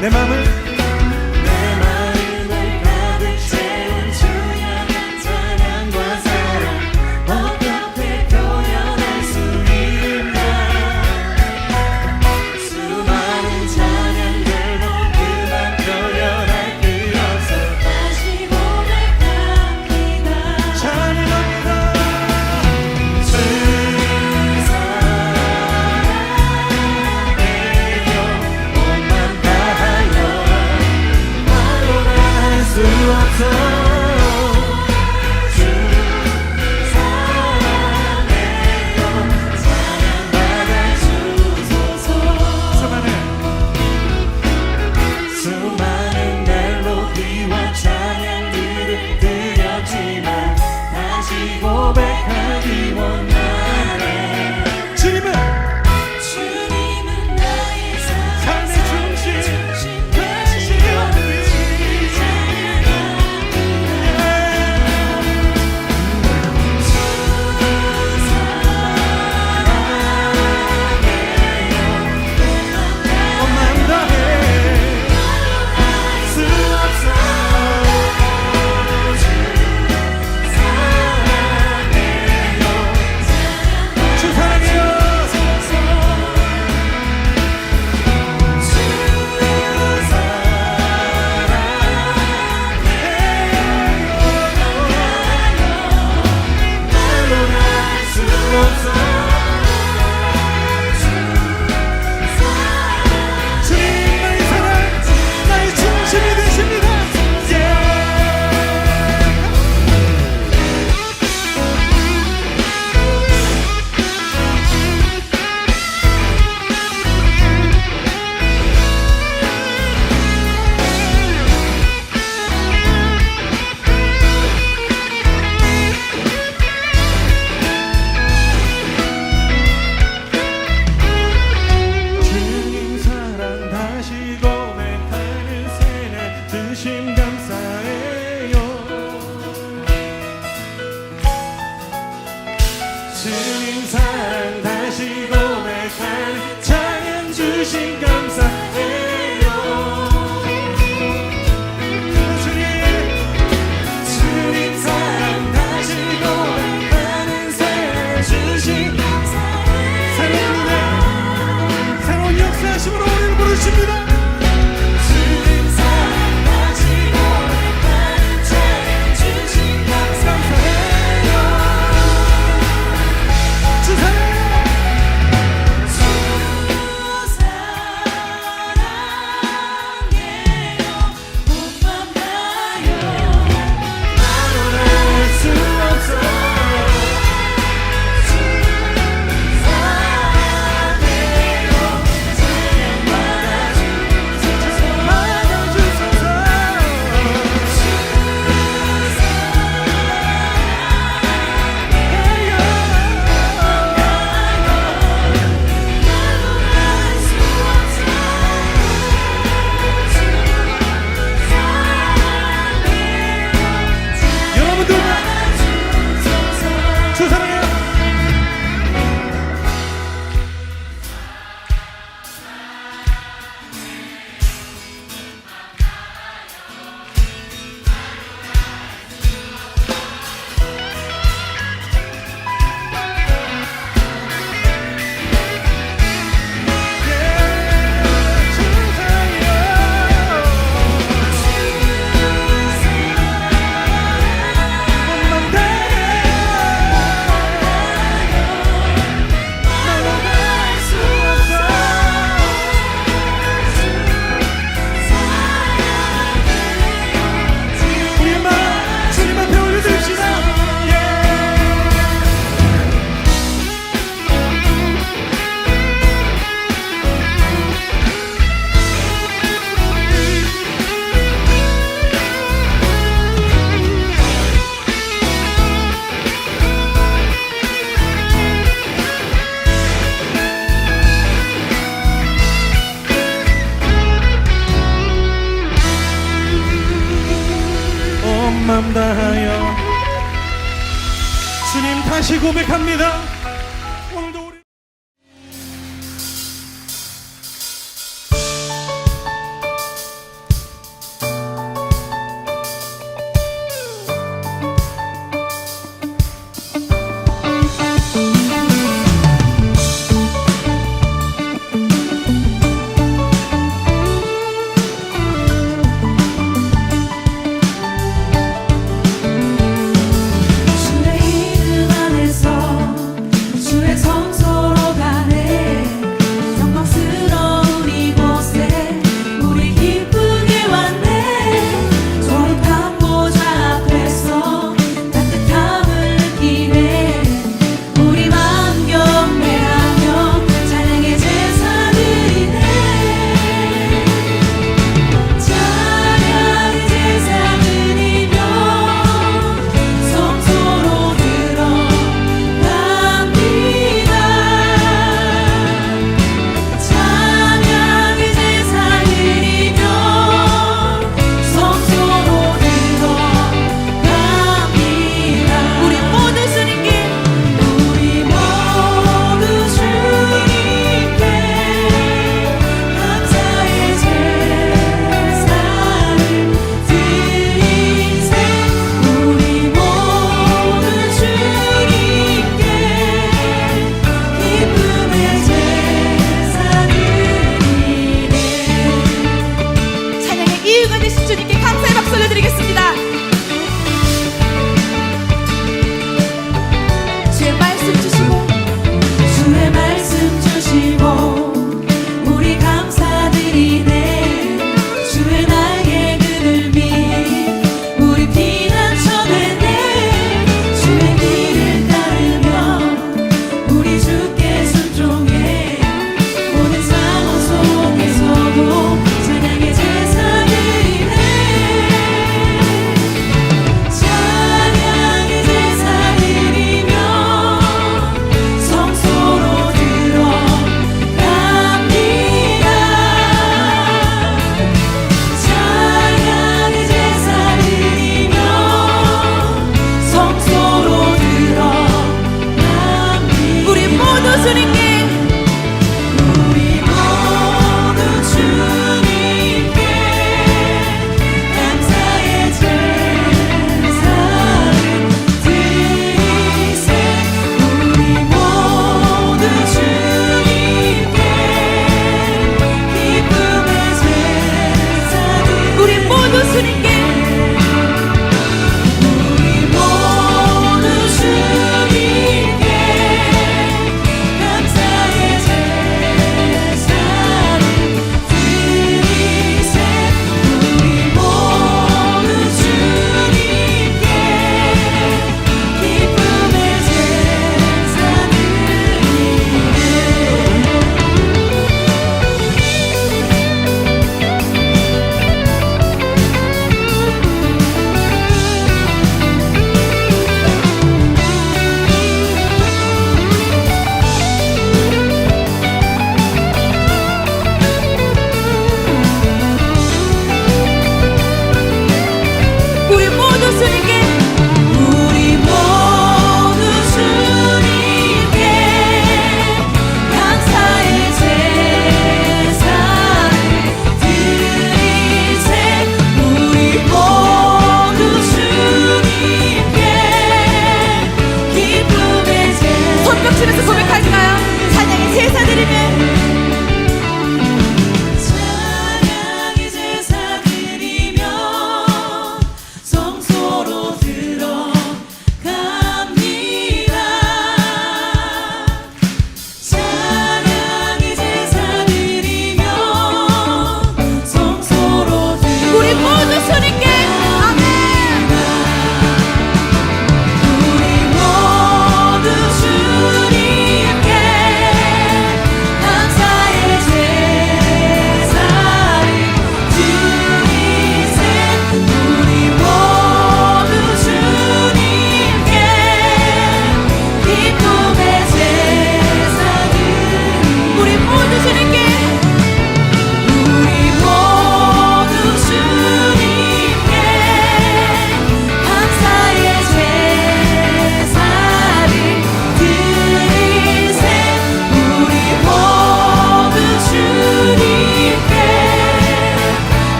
내 맘을 가득 채운 주의 찬양과 사랑 어떻게 표현할 수 있나. 수많은 찬양들도 그만 표현할 수 없어. 다시 고백합니다. 찬양합니다. 주 사랑해요. 몸만 다하여 말로는 할 수 없어. 주 사랑해요. 찬양받아 주소서. 수많은 멜로디와 찬양들을 드렸지만 다시 고백하기 원하네. 주님은 나의 삶의 중심 되시옵니. 엄만 다해 수 없어. 주 사랑해요. 주님 나의 사랑 나의 중심이 되십니다. 주님 사랑 다시 고백하는 새날 주심 감사해요. 주님 사랑 다시 고백하는 찬양 주심 감사해요. 주님 사랑 다시 고백하는 새날 주신 감사해. 새로운 은혜 새로운 역사심으로 우리를 부르십니다. 주님 사랑 다시 고백하는 찬양 주신 감사해요. 주 사랑해요. 주 사랑해요. 몸만 다하여 말로는 할 수 없어. 주 사랑해요. 찬양받아 주소서. 받아주소서. 여러분들 주 사랑해요. 주 사랑해요. 몸만 우리의 마음 주님 앞에 올려드립시다. 온 맘 다하여 주님 다시 고백합니다. 오늘도 우리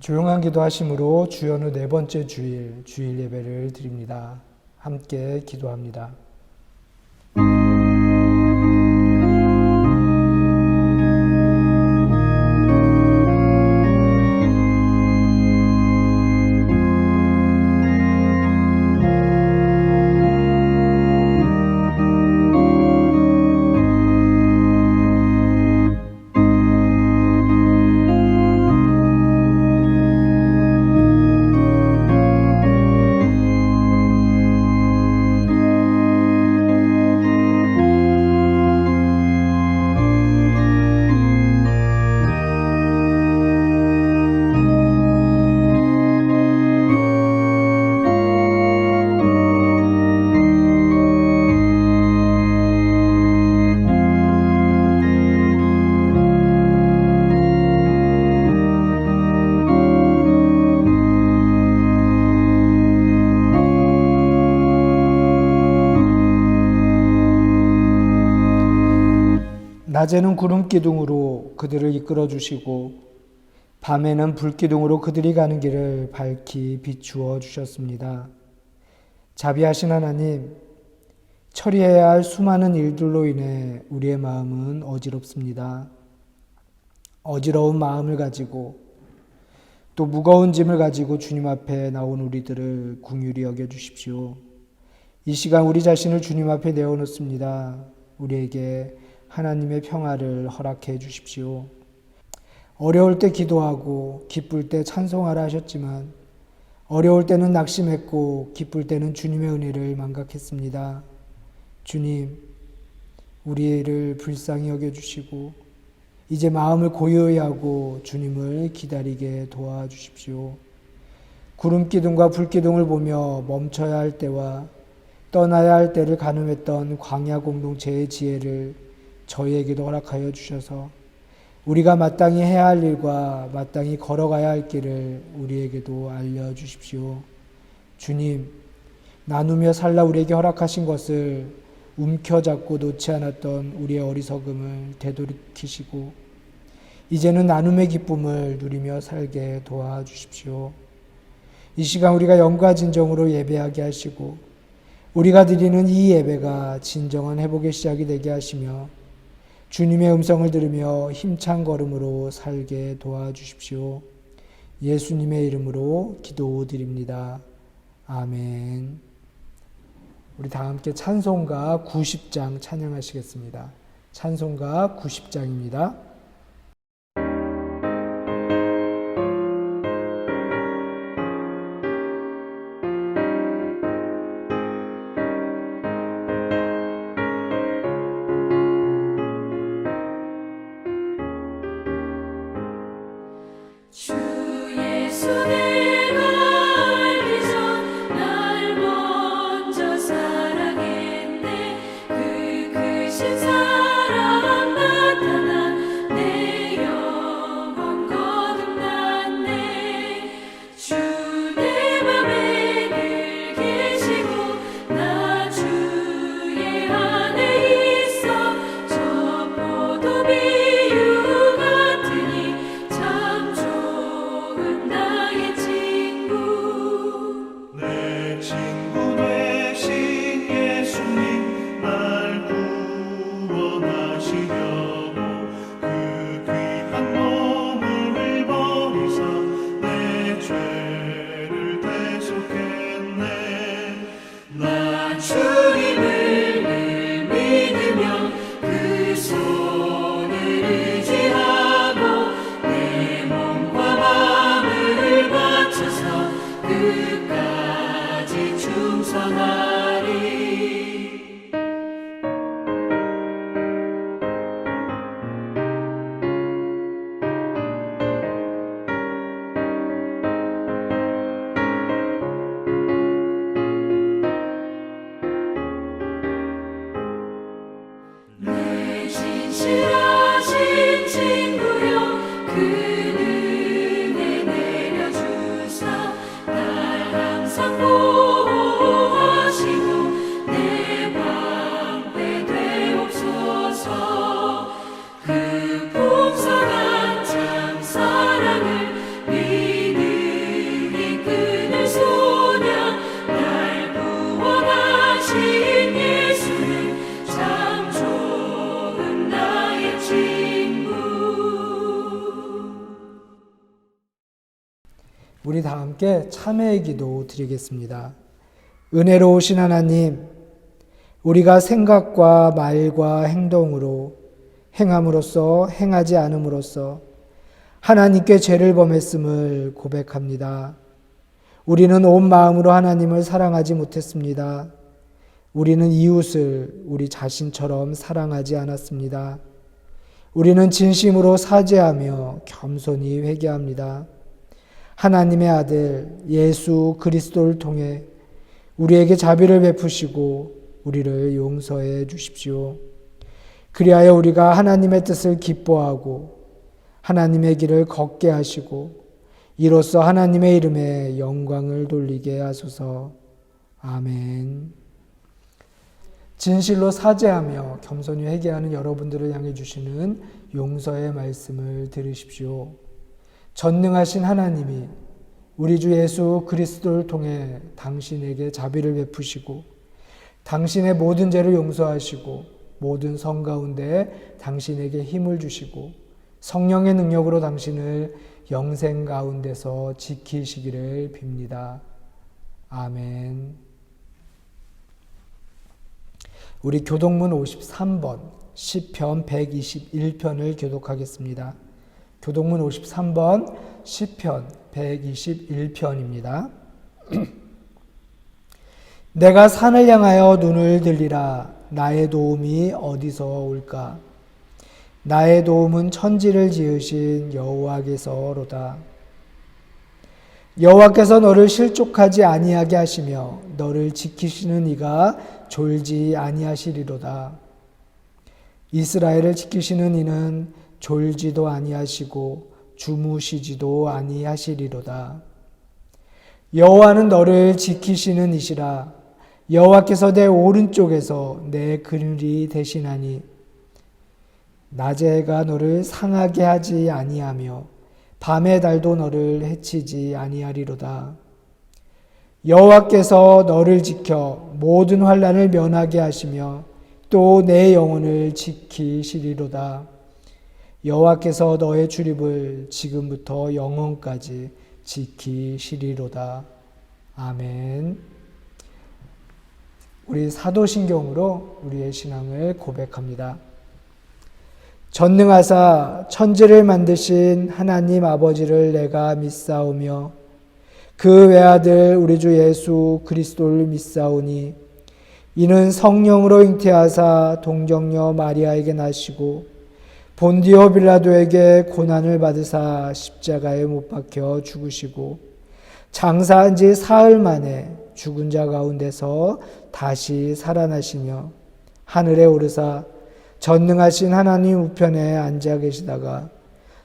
조용한 기도하심으로 주연후 네 번째 주일 예배를 드립니다. 함께 기도합니다. 낮에는 구름 기둥으로 그들을 이끌어 주시고 밤에는 불 기둥으로 그들이 가는 길을 밝히 비추어 주셨습니다. 자비하신 하나님, 처리해야 할 수많은 일들로 인해 우리의 마음은 어지럽습니다. 어지러운 마음을 가지고 또 무거운 짐을 가지고 주님 앞에 나온 우리들을 긍휼히 여겨 주십시오. 이 시간 우리 자신을 주님 앞에 내어놓습니다. 우리에게 하나님의 평화를 허락해 주십시오. 어려울 때 기도하고 기쁠 때 찬송하라 하셨지만 어려울 때는 낙심했고 기쁠 때는 주님의 은혜를 망각했습니다. 주님, 우리를 불쌍히 여겨주시고 이제 마음을 고요히 하고 주님을 기다리게 도와주십시오. 구름기둥과 불기둥을 보며 멈춰야 할 때와 떠나야 할 때를 가늠했던 광야 공동체의 지혜를 저희에게도 허락하여 주셔서 우리가 마땅히 해야 할 일과 마땅히 걸어가야 할 길을 우리에게도 알려주십시오. 주님, 나누며 살라 우리에게 허락하신 것을 움켜잡고 놓지 않았던 우리의 어리석음을 되돌이키시고 이제는 나눔의 기쁨을 누리며 살게 도와주십시오. 이 시간 우리가 영과 진정으로 예배하게 하시고 우리가 드리는 이 예배가 진정한 회복의 시작이 되게 하시며 주님의 음성을 들으며 힘찬 걸음으로 살게 도와주십시오. 예수님의 이름으로 기도드립니다. 아멘. 우리 다 함께 찬송가 90장 찬양하시겠습니다. 찬송가 90장입니다. 주 예수 내가 알기 전 날 먼저 사랑했네. 그 크신 사랑 나타나 내 영혼 거듭났네. 주 내 맘에 늘 계시고 나 주의 안에 있어. 저 포도 비유 같으니 참 좋아. 우리 다 함께 참회의 기도 드리겠습니다. 은혜로우신 하나님, 우리가 생각과 말과 행동으로 행함으로써 행하지 않음으로써 하나님께 죄를 범했음을 고백합니다. 우리는 온 마음으로 하나님을 사랑하지 못했습니다. 우리는 이웃을 우리 자신처럼 사랑하지 않았습니다. 우리는 진심으로 사죄하며 겸손히 회개합니다. 하나님의 아들 예수 그리스도를 통해 우리에게 자비를 베푸시고 우리를 용서해 주십시오. 그리하여 우리가 하나님의 뜻을 기뻐하고 하나님의 길을 걷게 하시고 이로써 하나님의 이름에 영광을 돌리게 하소서. 아멘. 진실로 사죄하며 겸손히 회개하는 여러분들을 향해 주시는 용서의 말씀을 들으십시오. 전능하신 하나님이 우리 주 예수 그리스도를 통해 당신에게 자비를 베푸시고 당신의 모든 죄를 용서하시고 모든 성 가운데 당신에게 힘을 주시고 성령의 능력으로 당신을 영생 가운데서 지키시기를 빕니다. 아멘. 우리 교독문 53번 시편 121편을 교독하겠습니다. 교독문 53번 시편 121편입니다. 내가 산을 향하여 눈을 들리라. 나의 도움이 어디서 올까? 나의 도움은 천지를 지으신 여호와께서로다. 여호와께서 너를 실족하지 아니하게 하시며 너를 지키시는 이가 졸지 아니하시리로다. 이스라엘을 지키시는 이는 졸지도 아니하시고 주무시지도 아니하시리로다. 여호와는 너를 지키시는 이시라. 여호와께서 내 오른쪽에서 내 그늘이 되시나니 낮의 해가 너를 상하게 하지 아니하며 밤의 달도 너를 해치지 아니하리로다. 여호와께서 너를 지켜 모든 환난을 면하게 하시며 또 내 영혼을 지키시리로다. 여호와께서 너의 출입을 지금부터 영원까지 지키시리로다. 아멘. 우리 사도신경으로 우리의 신앙을 고백합니다. 전능하사 천지를 만드신 하나님 아버지를 내가 믿사오며 그 외아들 우리 주 예수 그리스도를 믿사오니 이는 성령으로 잉태하사 동정녀 마리아에게 나시고 본디오 빌라도에게 고난을 받으사 십자가에 못 박혀 죽으시고 장사한 지 사흘 만에 죽은 자 가운데서 다시 살아나시며 하늘에 오르사 전능하신 하나님 우편에 앉아 계시다가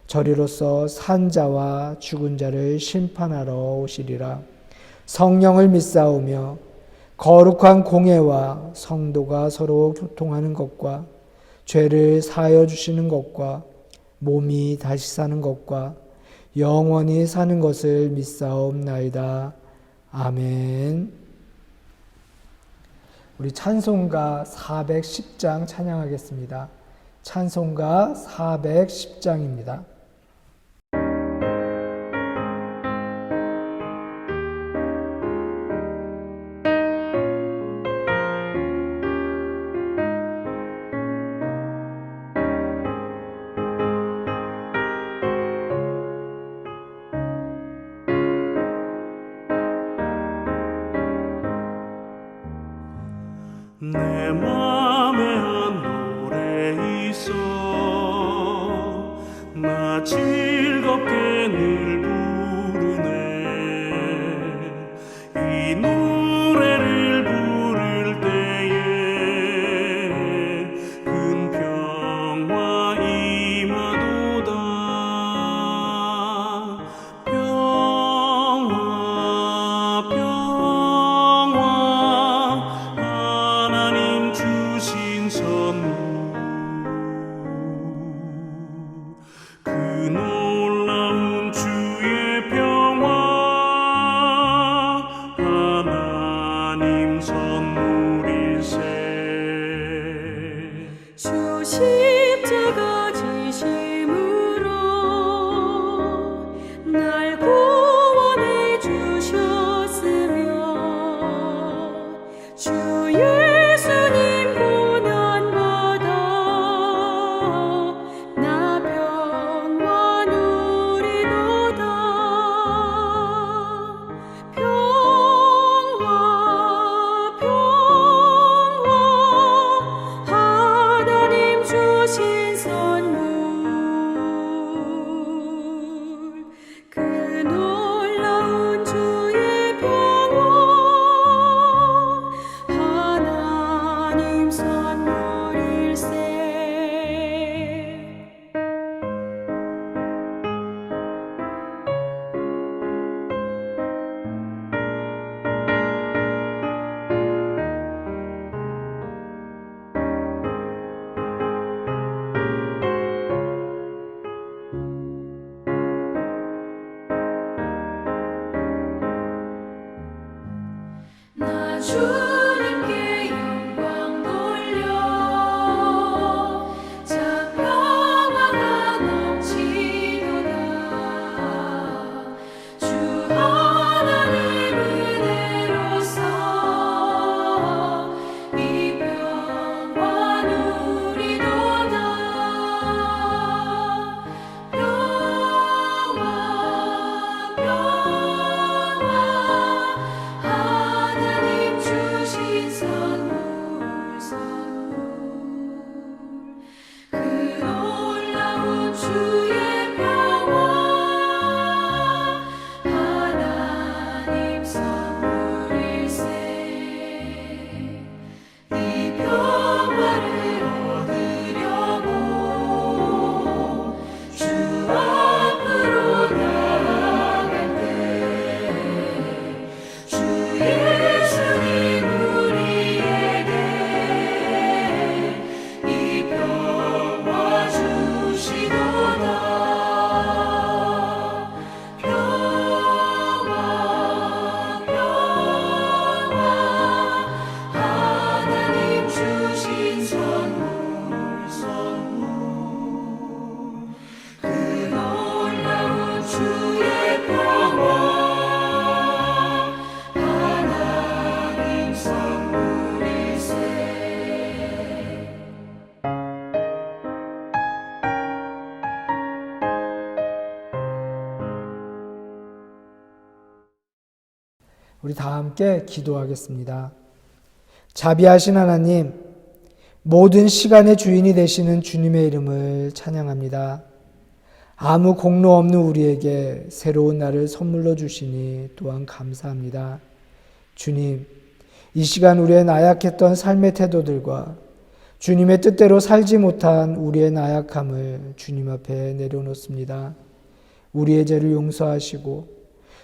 저리로서 산 자와 죽은 자를 심판하러 오시리라. 성령을 믿사오며 거룩한 공회와 성도가 서로 교통하는 것과 죄를 사하여 주시는 것과 몸이 다시 사는 것과 영원히 사는 것을 믿사옵나이다. 아멘. 우리 찬송가 410장 찬양하겠습니다. 찬송가 410장입니다. 내 맘에 한 노래 있어 나 즐겁게 늘 부르네 이 노래를 부를 때에 큰 평화 임하도다 평화 평화 하나님 주 주님께 영광 돌려 자 평화가 넘치도다 주 하나님 은혜로서 이 평화 누리도다 평화 하나님 주신 선물 그 놀라운 주의 평화 하나님 선물일세 이 평화를 얻으려고 주 앞으로 나아갈 때 주 예수님 우리에게 이 평화 주시도다 평화 하나님 주신 선물 그 놀라운 주의 평화 하나님 선물일세 우리 다 함께 기도하겠습니다. 자비하신 하나님, 모든 시간의 주인이 되시는 주님의 이름을 찬양합니다. 아무 공로 없는 우리에게 새로운 날을 선물로 주시니 또한 감사합니다. 주님, 이 시간 우리의 나약했던 삶의 태도들과 주님의 뜻대로 살지 못한 우리의 나약함을 주님 앞에 내려놓습니다. 우리의 죄를 용서하시고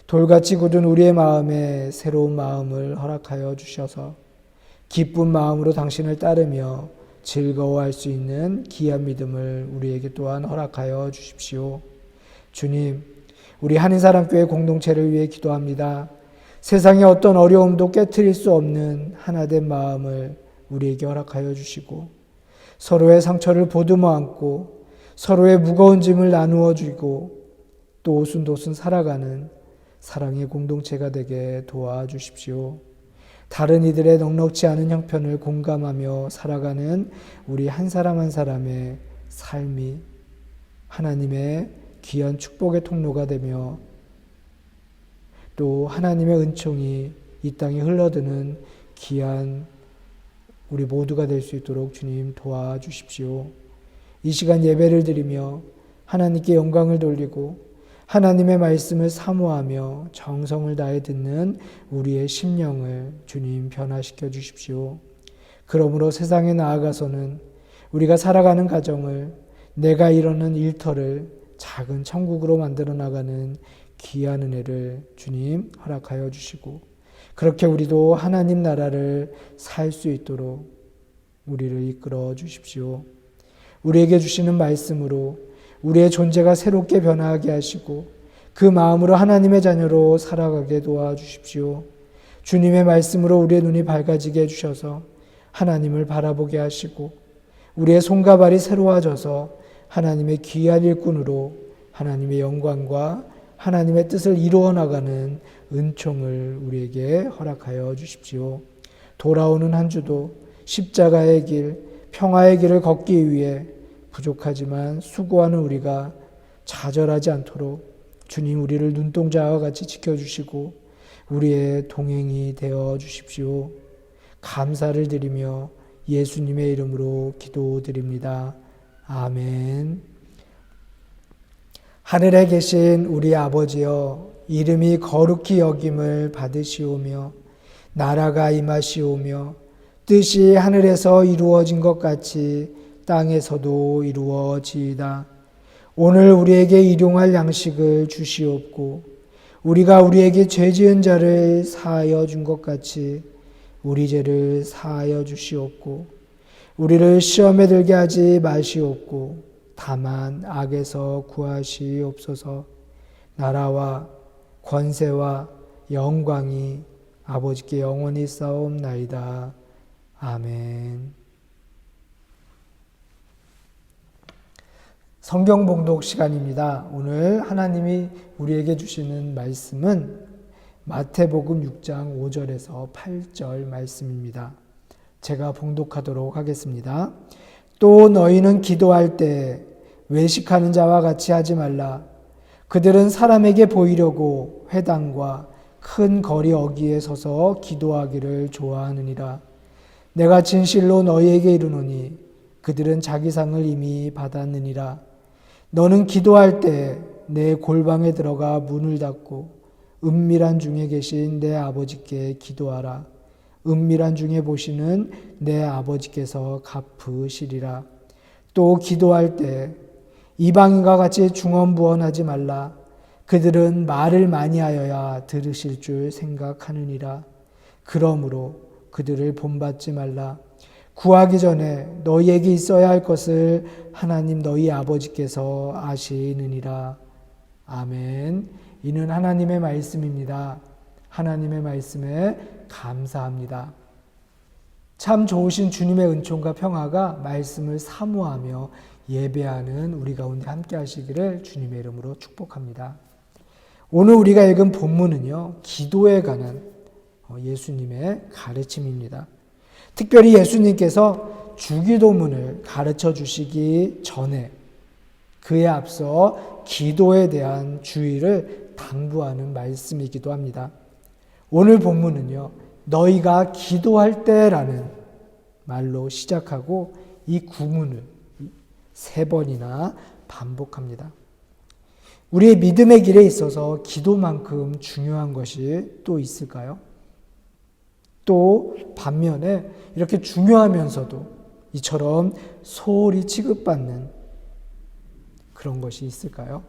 돌같이 굳은 우리의 마음에 새로운 마음을 허락하여 주셔서 기쁜 마음으로 당신을 따르며 즐거워할 수 있는 귀한 믿음을 우리에게 또한 허락하여 주십시오. 주님, 우리 한인사랑교회 공동체를 위해 기도합니다. 세상의 어떤 어려움도 깨트릴 수 없는 하나된 마음을 우리에게 허락하여 주시고 서로의 상처를 보듬어 안고 서로의 무거운 짐을 나누어 주고 또 오순도순 살아가는 사랑의 공동체가 되게 도와주십시오. 다른 이들의 넉넉지 않은 형편을 공감하며 살아가는 우리 한 사람 한 사람의 삶이 하나님의 귀한 축복의 통로가 되며 또 하나님의 은총이 이 땅에 흘러드는 귀한 우리 모두가 될 수 있도록 주님 도와주십시오. 이 시간 예배를 드리며 하나님께 영광을 돌리고 하나님의 말씀을 사모하며 정성을 다해 듣는 우리의 심령을 주님 변화시켜 주십시오. 그러므로 세상에 나아가서는 우리가 살아가는 가정을 내가 이루는 일터를 작은 천국으로 만들어 나가는 귀한 은혜를 주님 허락하여 주시고 그렇게 우리도 하나님 나라를 살 수 있도록 우리를 이끌어 주십시오. 우리에게 주시는 말씀으로 우리의 존재가 새롭게 변화하게 하시고 그 마음으로 하나님의 자녀로 살아가게 도와주십시오. 주님의 말씀으로 우리의 눈이 밝아지게 해주셔서 하나님을 바라보게 하시고 우리의 손과 발이 새로워져서 하나님의 귀한 일꾼으로 하나님의 영광과 하나님의 뜻을 이루어 나가는 은총을 우리에게 허락하여 주십시오. 돌아오는 한 주도 십자가의 길, 평화의 길을 걷기 위해 부족하지만 수고하는 우리가 좌절하지 않도록 주님 우리를 눈동자와 같이 지켜주시고 우리의 동행이 되어 주십시오. 감사를 드리며 예수님의 이름으로 기도드립니다. 아멘. 하늘에 계신 우리 아버지여, 이름이 거룩히 여김을 받으시오며 나라가 임하시오며 뜻이 하늘에서 이루어진 것 같이 땅에서도 이루어지이다. 오늘 우리에게 일용할 양식을 주시옵고 우리가 우리에게 죄 지은 자를 사하여 준 것 같이 우리 죄를 사하여 주시옵고 우리를 시험에 들게 하지 마시옵고 다만 악에서 구하시옵소서. 나라와 권세와 영광이 아버지께 영원히 싸움나이다. 아멘. 성경 봉독 시간입니다. 오늘 하나님이 우리에게 주시는 말씀은 마태복음 6장 5절에서 8절 말씀입니다. 제가 봉독하도록 하겠습니다. 또 너희는 기도할 때 외식하는 자와 같이 하지 말라. 그들은 사람에게 보이려고 회당과 큰 거리 어귀에 서서 기도하기를 좋아하느니라. 내가 진실로 너희에게 이르노니 그들은 자기 상을 이미 받았느니라. 너는 기도할 때 내 골방에 들어가 문을 닫고 은밀한 중에 계신 내 아버지께 기도하라. 은밀한 중에 보시는 내 아버지께서 갚으시리라. 또 기도할 때 이방인과 같이 중언부언하지 말라. 그들은 말을 많이 하여야 들으실 줄 생각하느니라. 그러므로 그들을 본받지 말라. 구하기 전에 너희에게 있어야 할 것을 하나님 너희 아버지께서 아시느니라. 아멘. 이는 하나님의 말씀입니다. 하나님의 말씀에 감사합니다. 참 좋으신 주님의 은총과 평화가 말씀을 사모하며 예배하는 우리 가운데 함께 하시기를 주님의 이름으로 축복합니다. 오늘 우리가 읽은 본문은요, 기도에 관한 예수님의 가르침입니다. 특별히 예수님께서 주기도문을 가르쳐 주시기 전에 그에 앞서 기도에 대한 주의를 당부하는 말씀이기도 합니다. 오늘 본문은요, 너희가 기도할 때라는 말로 시작하고 이 구문을 3번이나 반복합니다. 우리의 믿음의 길에 있어서 기도만큼 중요한 것이 또 있을까요? 또 반면에 이렇게 중요하면서도 이처럼 소홀히 취급받는 그런 것이 있을까요?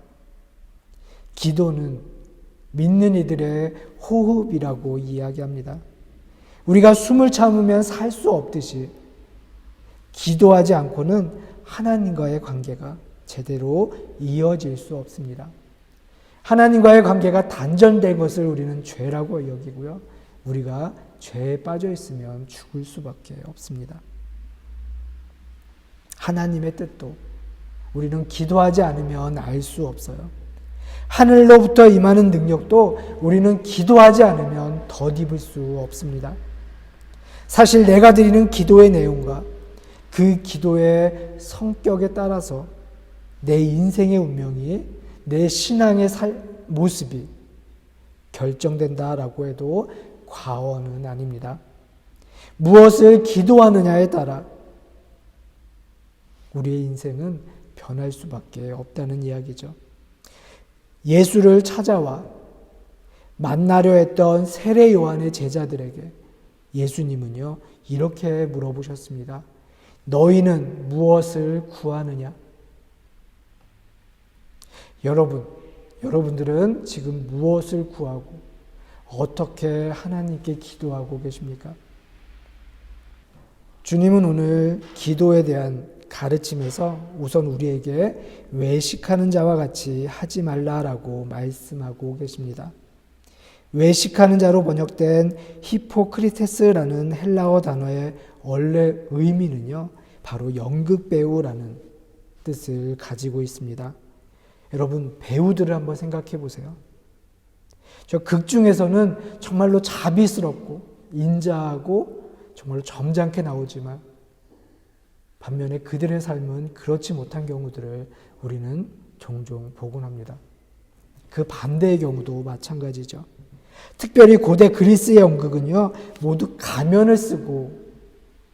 기도는 믿는 이들의 호흡이라고 이야기합니다. 우리가 숨을 참으면 살 수 없듯이 기도하지 않고는 하나님과의 관계가 제대로 이어질 수 없습니다. 하나님과의 관계가 단절된 것을 우리는 죄라고 여기고요. 우리가 죄에 빠져 있으면 죽을 수밖에 없습니다. 하나님의 뜻도 우리는 기도하지 않으면 알 수 없어요. 하늘로부터 임하는 능력도 우리는 기도하지 않으면 덧입을 수 없습니다. 사실 내가 드리는 기도의 내용과 그 기도의 성격에 따라서 내 인생의 운명이, 내 신앙의 모습이 결정된다라고 해도 과언은 아닙니다. 무엇을 기도하느냐에 따라 우리의 인생은 변할 수밖에 없다는 이야기죠. 예수를 찾아와 만나려 했던 세례 요한의 제자들에게 예수님은요, 이렇게 물어보셨습니다. 너희는 무엇을 구하느냐? 여러분들은 지금 무엇을 구하고 어떻게 하나님께 기도하고 계십니까? 주님은 오늘 기도에 대한 가르침에서 우선 우리에게 외식하는 자와 같이 하지 말라라고 말씀하고 계십니다. 외식하는 자로 번역된 히포크리테스라는 헬라어 단어의 원래 의미는요, 바로 연극 배우라는 뜻을 가지고 있습니다. 여러분, 배우들을 한번 생각해 보세요. 저 극 중에서는 정말로 자비스럽고 인자하고 정말로 점잖게 나오지만 반면에 그들의 삶은 그렇지 못한 경우들을 우리는 종종 보곤 합니다. 그 반대의 경우도 마찬가지죠. 특별히 고대 그리스의 연극은요, 모두 가면을 쓰고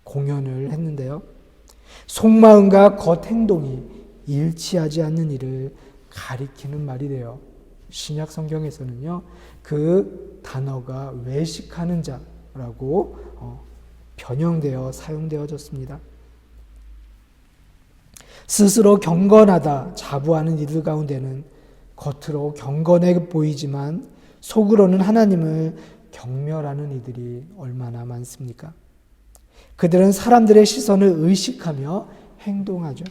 공연을 했는데요. 속마음과 겉행동이 일치하지 않는 일을 가리키는 말이래요. 신약 성경에서는요, 그 단어가 외식하는 자라고 변형되어 사용되어졌습니다. 스스로 경건하다 자부하는 이들 가운데는 겉으로 경건해 보이지만 속으로는 하나님을 경멸하는 이들이 얼마나 많습니까? 그들은 사람들의 시선을 의식하며 행동하죠.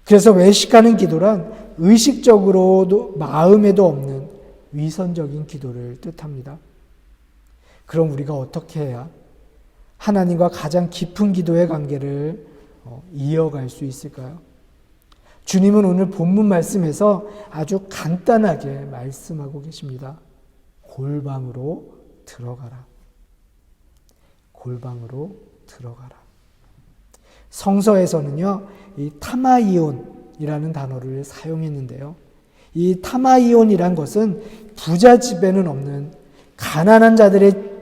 그래서 외식하는 기도란 의식적으로도 마음에도 없는 위선적인 기도를 뜻합니다. 그럼 우리가 어떻게 해야 하나님과 가장 깊은 기도의 관계를 이어갈 수 있을까요? 주님은 오늘 본문 말씀에서 아주 간단하게 말씀하고 계십니다. 골방으로 들어가라. 골방으로 들어가라. 성서에서는요, 이 타마이온이라는 단어를 사용했는데요. 이 타마이온이란 것은 부자 집에는 없는 가난한 자들의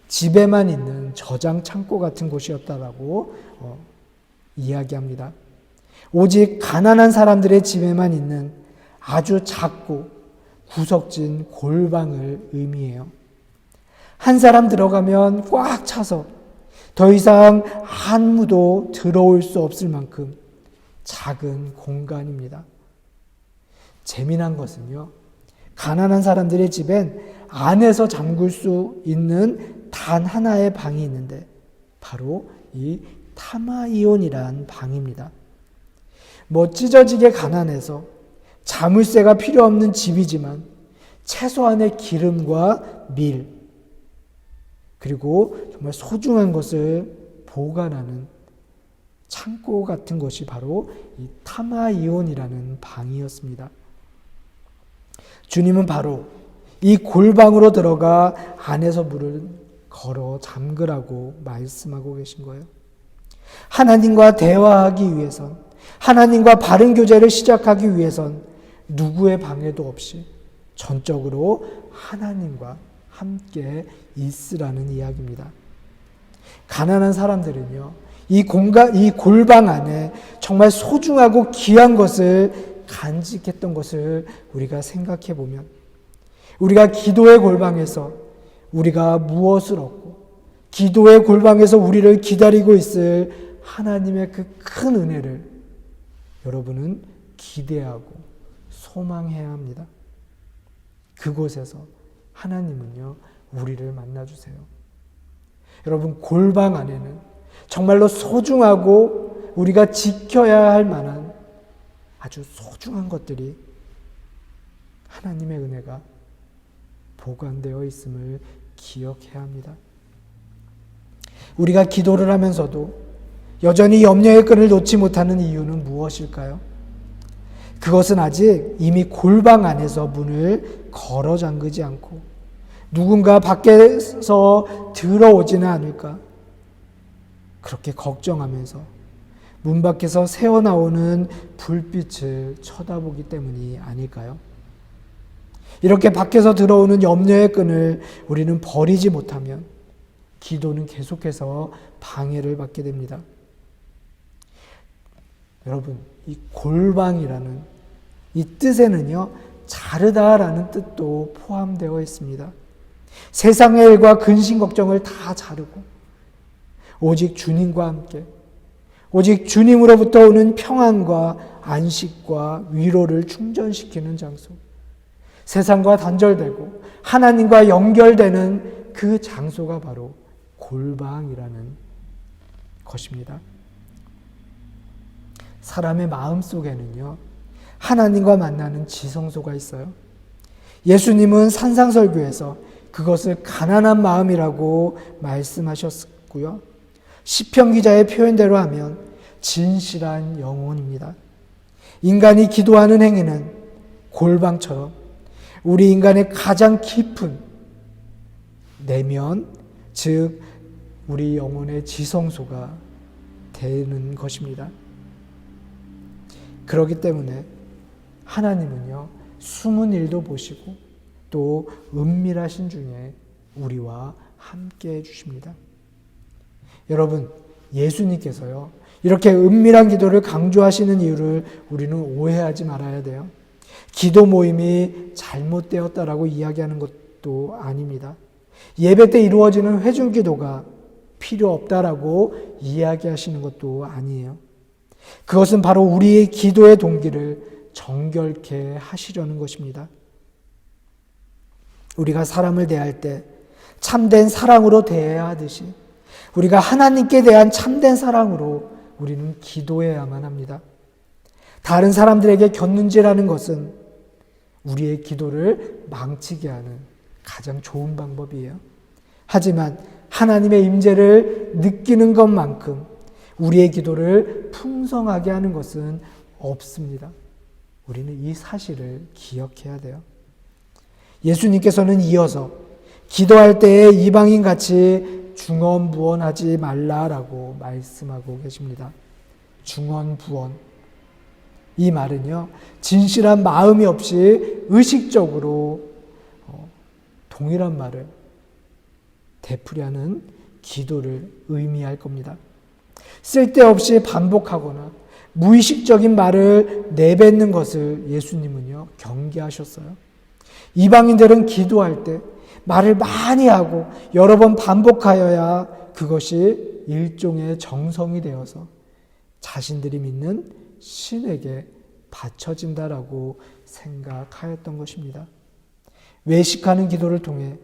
집에만 있는 저장 창고 같은 곳이었다라고 이야기합니다. 오직 가난한 사람들의 집에만 있는 아주 작고 구석진 골방을 의미해요. 한 사람 들어가면 꽉 차서 더 이상 아무도 들어올 수 없을 만큼 작은 공간입니다. 재미난 것은요, 가난한 사람들의 집엔 안에서 잠글 수 있는 단 하나의 방이 있는데 바로 이 타마이온이란 방입니다. 찢어지게 가난해서 자물쇠가 필요 없는 집이지만 최소한의 기름과 밀, 그리고 정말 소중한 것을 보관하는 창고 같은 것이 바로 이 타마이온이라는 방이었습니다. 주님은 바로 이 골방으로 들어가 안에서 문을 걸어 잠그라고 말씀하고 계신 거예요. 하나님과 대화하기 위해선, 하나님과 바른 교제를 시작하기 위해선 누구의 방해도 없이 전적으로 하나님과 함께 있으라는 이야기입니다. 가난한 사람들은요, 이 골방 안에 정말 소중하고 귀한 것을 간직했던 것을 우리가 생각해 보면, 우리가 기도의 골방에서 우리가 무엇을 얻고, 기도의 골방에서 우리를 기다리고 있을 하나님의 그 큰 은혜를 여러분은 기대하고 소망해야 합니다. 그곳에서 하나님은요, 우리를 만나주세요. 여러분, 골방 안에는 정말로 소중하고 우리가 지켜야 할 만한 아주 소중한 것들이, 하나님의 은혜가 보관되어 있음을 기억해야 합니다. 우리가 기도를 하면서도 여전히 염려의 끈을 놓지 못하는 이유는 무엇일까요? 그것은 아직 이미 골방 안에서 문을 걸어 잠그지 않고 누군가 밖에서 들어오지는 않을까, 그렇게 걱정하면서 문 밖에서 새어나오는 불빛을 쳐다보기 때문이 아닐까요? 이렇게 밖에서 들어오는 염려의 끈을 우리는 버리지 못하면 기도는 계속해서 방해를 받게 됩니다. 여러분, 이 골방이라는 이 뜻에는요, 자르다라는 뜻도 포함되어 있습니다. 세상의 일과 근심 걱정을 다 자르고 오직 주님과 함께, 오직 주님으로부터 오는 평안과 안식과 위로를 충전시키는 장소, 세상과 단절되고 하나님과 연결되는 그 장소가 바로 골방이라는 것입니다. 사람의 마음 속에는요, 하나님과 만나는 지성소가 있어요. 예수님은 산상설교에서 그것을 가난한 마음이라고 말씀하셨고요. 시편 기자의 표현대로 하면 진실한 영혼입니다. 인간이 기도하는 행위는 골방처럼 우리 인간의 가장 깊은 내면, 즉 우리 영혼의 지성소가 되는 것입니다. 그렇기 때문에 하나님은요, 숨은 일도 보시고 또 은밀하신 중에 우리와 함께 해주십니다. 여러분, 예수님께서요, 이렇게 은밀한 기도를 강조하시는 이유를 우리는 오해하지 말아야 돼요. 기도 모임이 잘못되었다라고 이야기하는 것도 아닙니다. 예배 때 이루어지는 회중 기도가 필요 없다라고 이야기하시는 것도 아니에요. 그것은 바로 우리의 기도의 동기를 정결케 하시려는 것입니다. 우리가 사람을 대할 때 참된 사랑으로 대해야 하듯이 우리가 하나님께 대한 참된 사랑으로 우리는 기도해야만 합니다. 다른 사람들에게 곁눈질하는 것은 우리의 기도를 망치게 하는 가장 좋은 방법이에요. 하지만 하나님의 임재를 느끼는 것만큼 우리의 기도를 풍성하게 하는 것은 없습니다. 우리는 이 사실을 기억해야 돼요. 예수님께서는 이어서 기도할 때에 이방인같이 중언부언하지 말라라고 말씀하고 계십니다. 중언부언. 이 말은요, 진실한 마음이 없이 의식적으로 동일한 말을 되풀이하는 기도를 의미할 겁니다. 쓸데없이 반복하거나 무의식적인 말을 내뱉는 것을 예수님은요, 경계하셨어요. 이방인들은 기도할 때 말을 많이 하고 여러 번 반복하여야 그것이 일종의 정성이 되어서 자신들이 믿는 신에게 바쳐진다라고 생각하였던 것입니다. 외식하는 기도를 통해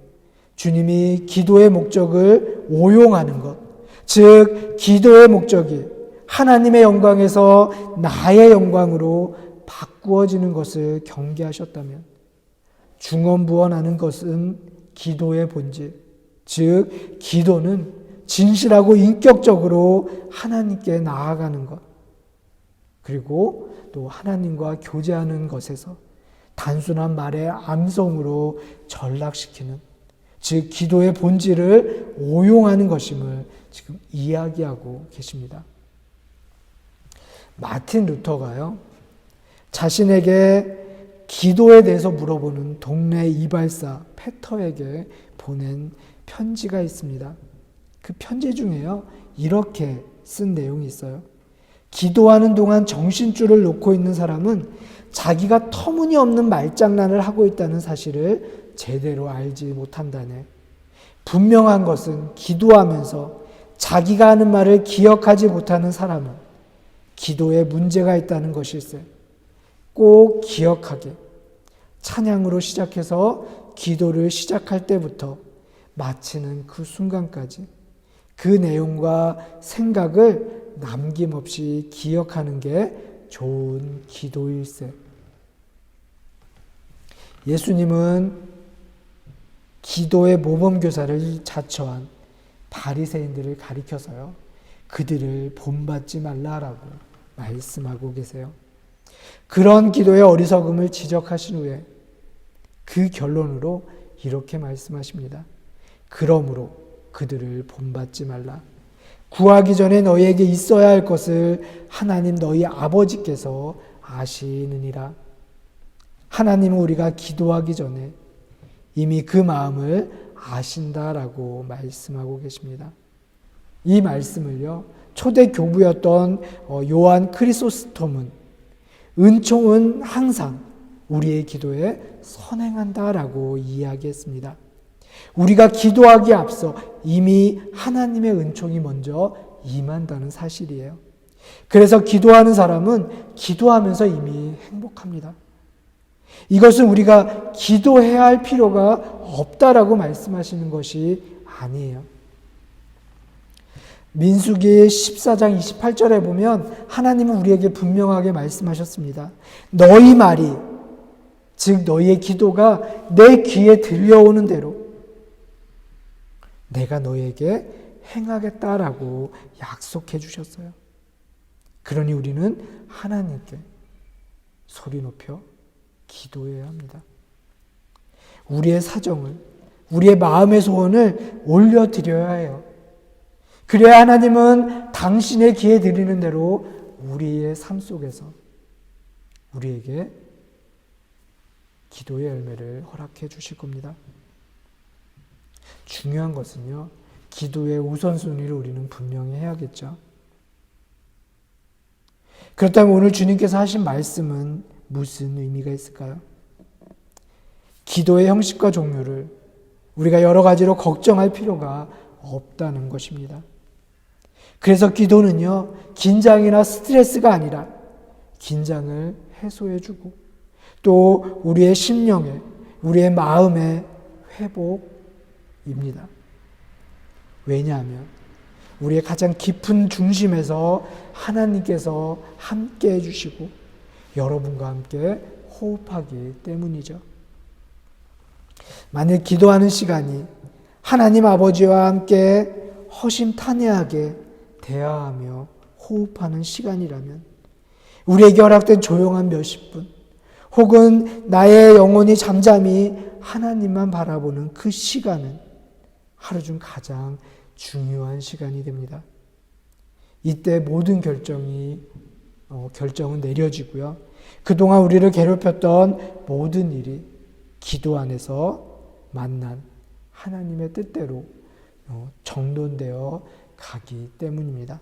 주님이 기도의 목적을 오용하는 것, 즉 기도의 목적이 하나님의 영광에서 나의 영광으로 바꾸어지는 것을 경계하셨다면 중언부언하는 것은 기도의 본질, 즉 기도는 진실하고 인격적으로 하나님께 나아가는 것, 그리고 또 하나님과 교제하는 것에서 단순한 말의 암송으로 전락시키는, 즉 기도의 본질을 오용하는 것임을 지금 이야기하고 계십니다. 마틴 루터가요, 자신에게 기도에 대해서 물어보는 동네 이발사 페터에게 보낸 편지가 있습니다. 그 편지 중에요, 이렇게 쓴 내용이 있어요. 기도하는 동안 정신줄을 놓고 있는 사람은 자기가 터무니없는 말장난을 하고 있다는 사실을 제대로 알지 못한다네. 분명한 것은 기도하면서 자기가 하는 말을 기억하지 못하는 사람은 기도에 문제가 있다는 것일세. 꼭 기억하게. 찬양으로 시작해서 기도를 시작할 때부터 마치는 그 순간까지 그 내용과 생각을 남김없이 기억하는 게 좋은 기도일세. 예수님은 기도의 모범교사를 자처한 바리새인들을 가리켜서요, 그들을 본받지 말라라고 말씀하고 계세요. 그런 기도의 어리석음을 지적하신 후에 그 결론으로 이렇게 말씀하십니다. 그러므로 그들을 본받지 말라. 구하기 전에 너희에게 있어야 할 것을 하나님 너희 아버지께서 아시느니라. 하나님은 우리가 기도하기 전에 이미 그 마음을 아신다라고 말씀하고 계십니다. 이 말씀을요, 초대 교부였던 요한 크리소스톰은 은총은 항상 우리의 기도에 선행한다라고 이야기했습니다. 우리가 기도하기에 앞서 이미 하나님의 은총이 먼저 임한다는 사실이에요. 그래서 기도하는 사람은 기도하면서 이미 행복합니다. 이것은 우리가 기도해야 할 필요가 없다라고 말씀하시는 것이 아니에요. 민수기 14장 28절에 보면 하나님은 우리에게 분명하게 말씀하셨습니다. 너희 말이, 즉 너희의 기도가 내 귀에 들려오는 대로 내가 너희에게 행하겠다라고 약속해 주셨어요. 그러니 우리는 하나님께 소리 높여 기도해야 합니다. 우리의 사정을, 우리의 마음의 소원을 올려드려야 해요. 그래야 하나님은 당신의 귀에 들리는 대로 우리의 삶 속에서 우리에게 기도의 열매를 허락해 주실 겁니다. 중요한 것은요, 기도의 우선순위를 우리는 분명히 해야겠죠. 그렇다면 오늘 주님께서 하신 말씀은 무슨 의미가 있을까요? 기도의 형식과 종류를 우리가 여러 가지로 걱정할 필요가 없다는 것입니다. 그래서 기도는요, 긴장이나 스트레스가 아니라 긴장을 해소해주고 또 우리의 심령에, 우리의 마음의 회복입니다. 왜냐하면 우리의 가장 깊은 중심에서 하나님께서 함께 해주시고 여러분과 함께 호흡하기 때문이죠. 만일 기도하는 시간이 하나님 아버지와 함께 허심탄회하게 대화하며 호흡하는 시간이라면, 우리에게 허락된 조용한 몇십 분, 혹은 나의 영혼이 잠잠히 하나님만 바라보는 그 시간은 하루 중 가장 중요한 시간이 됩니다. 이때 모든 결정은 내려지고요. 그동안 우리를 괴롭혔던 모든 일이 기도 안에서 만난 하나님의 뜻대로 정돈되어 가기 때문입니다.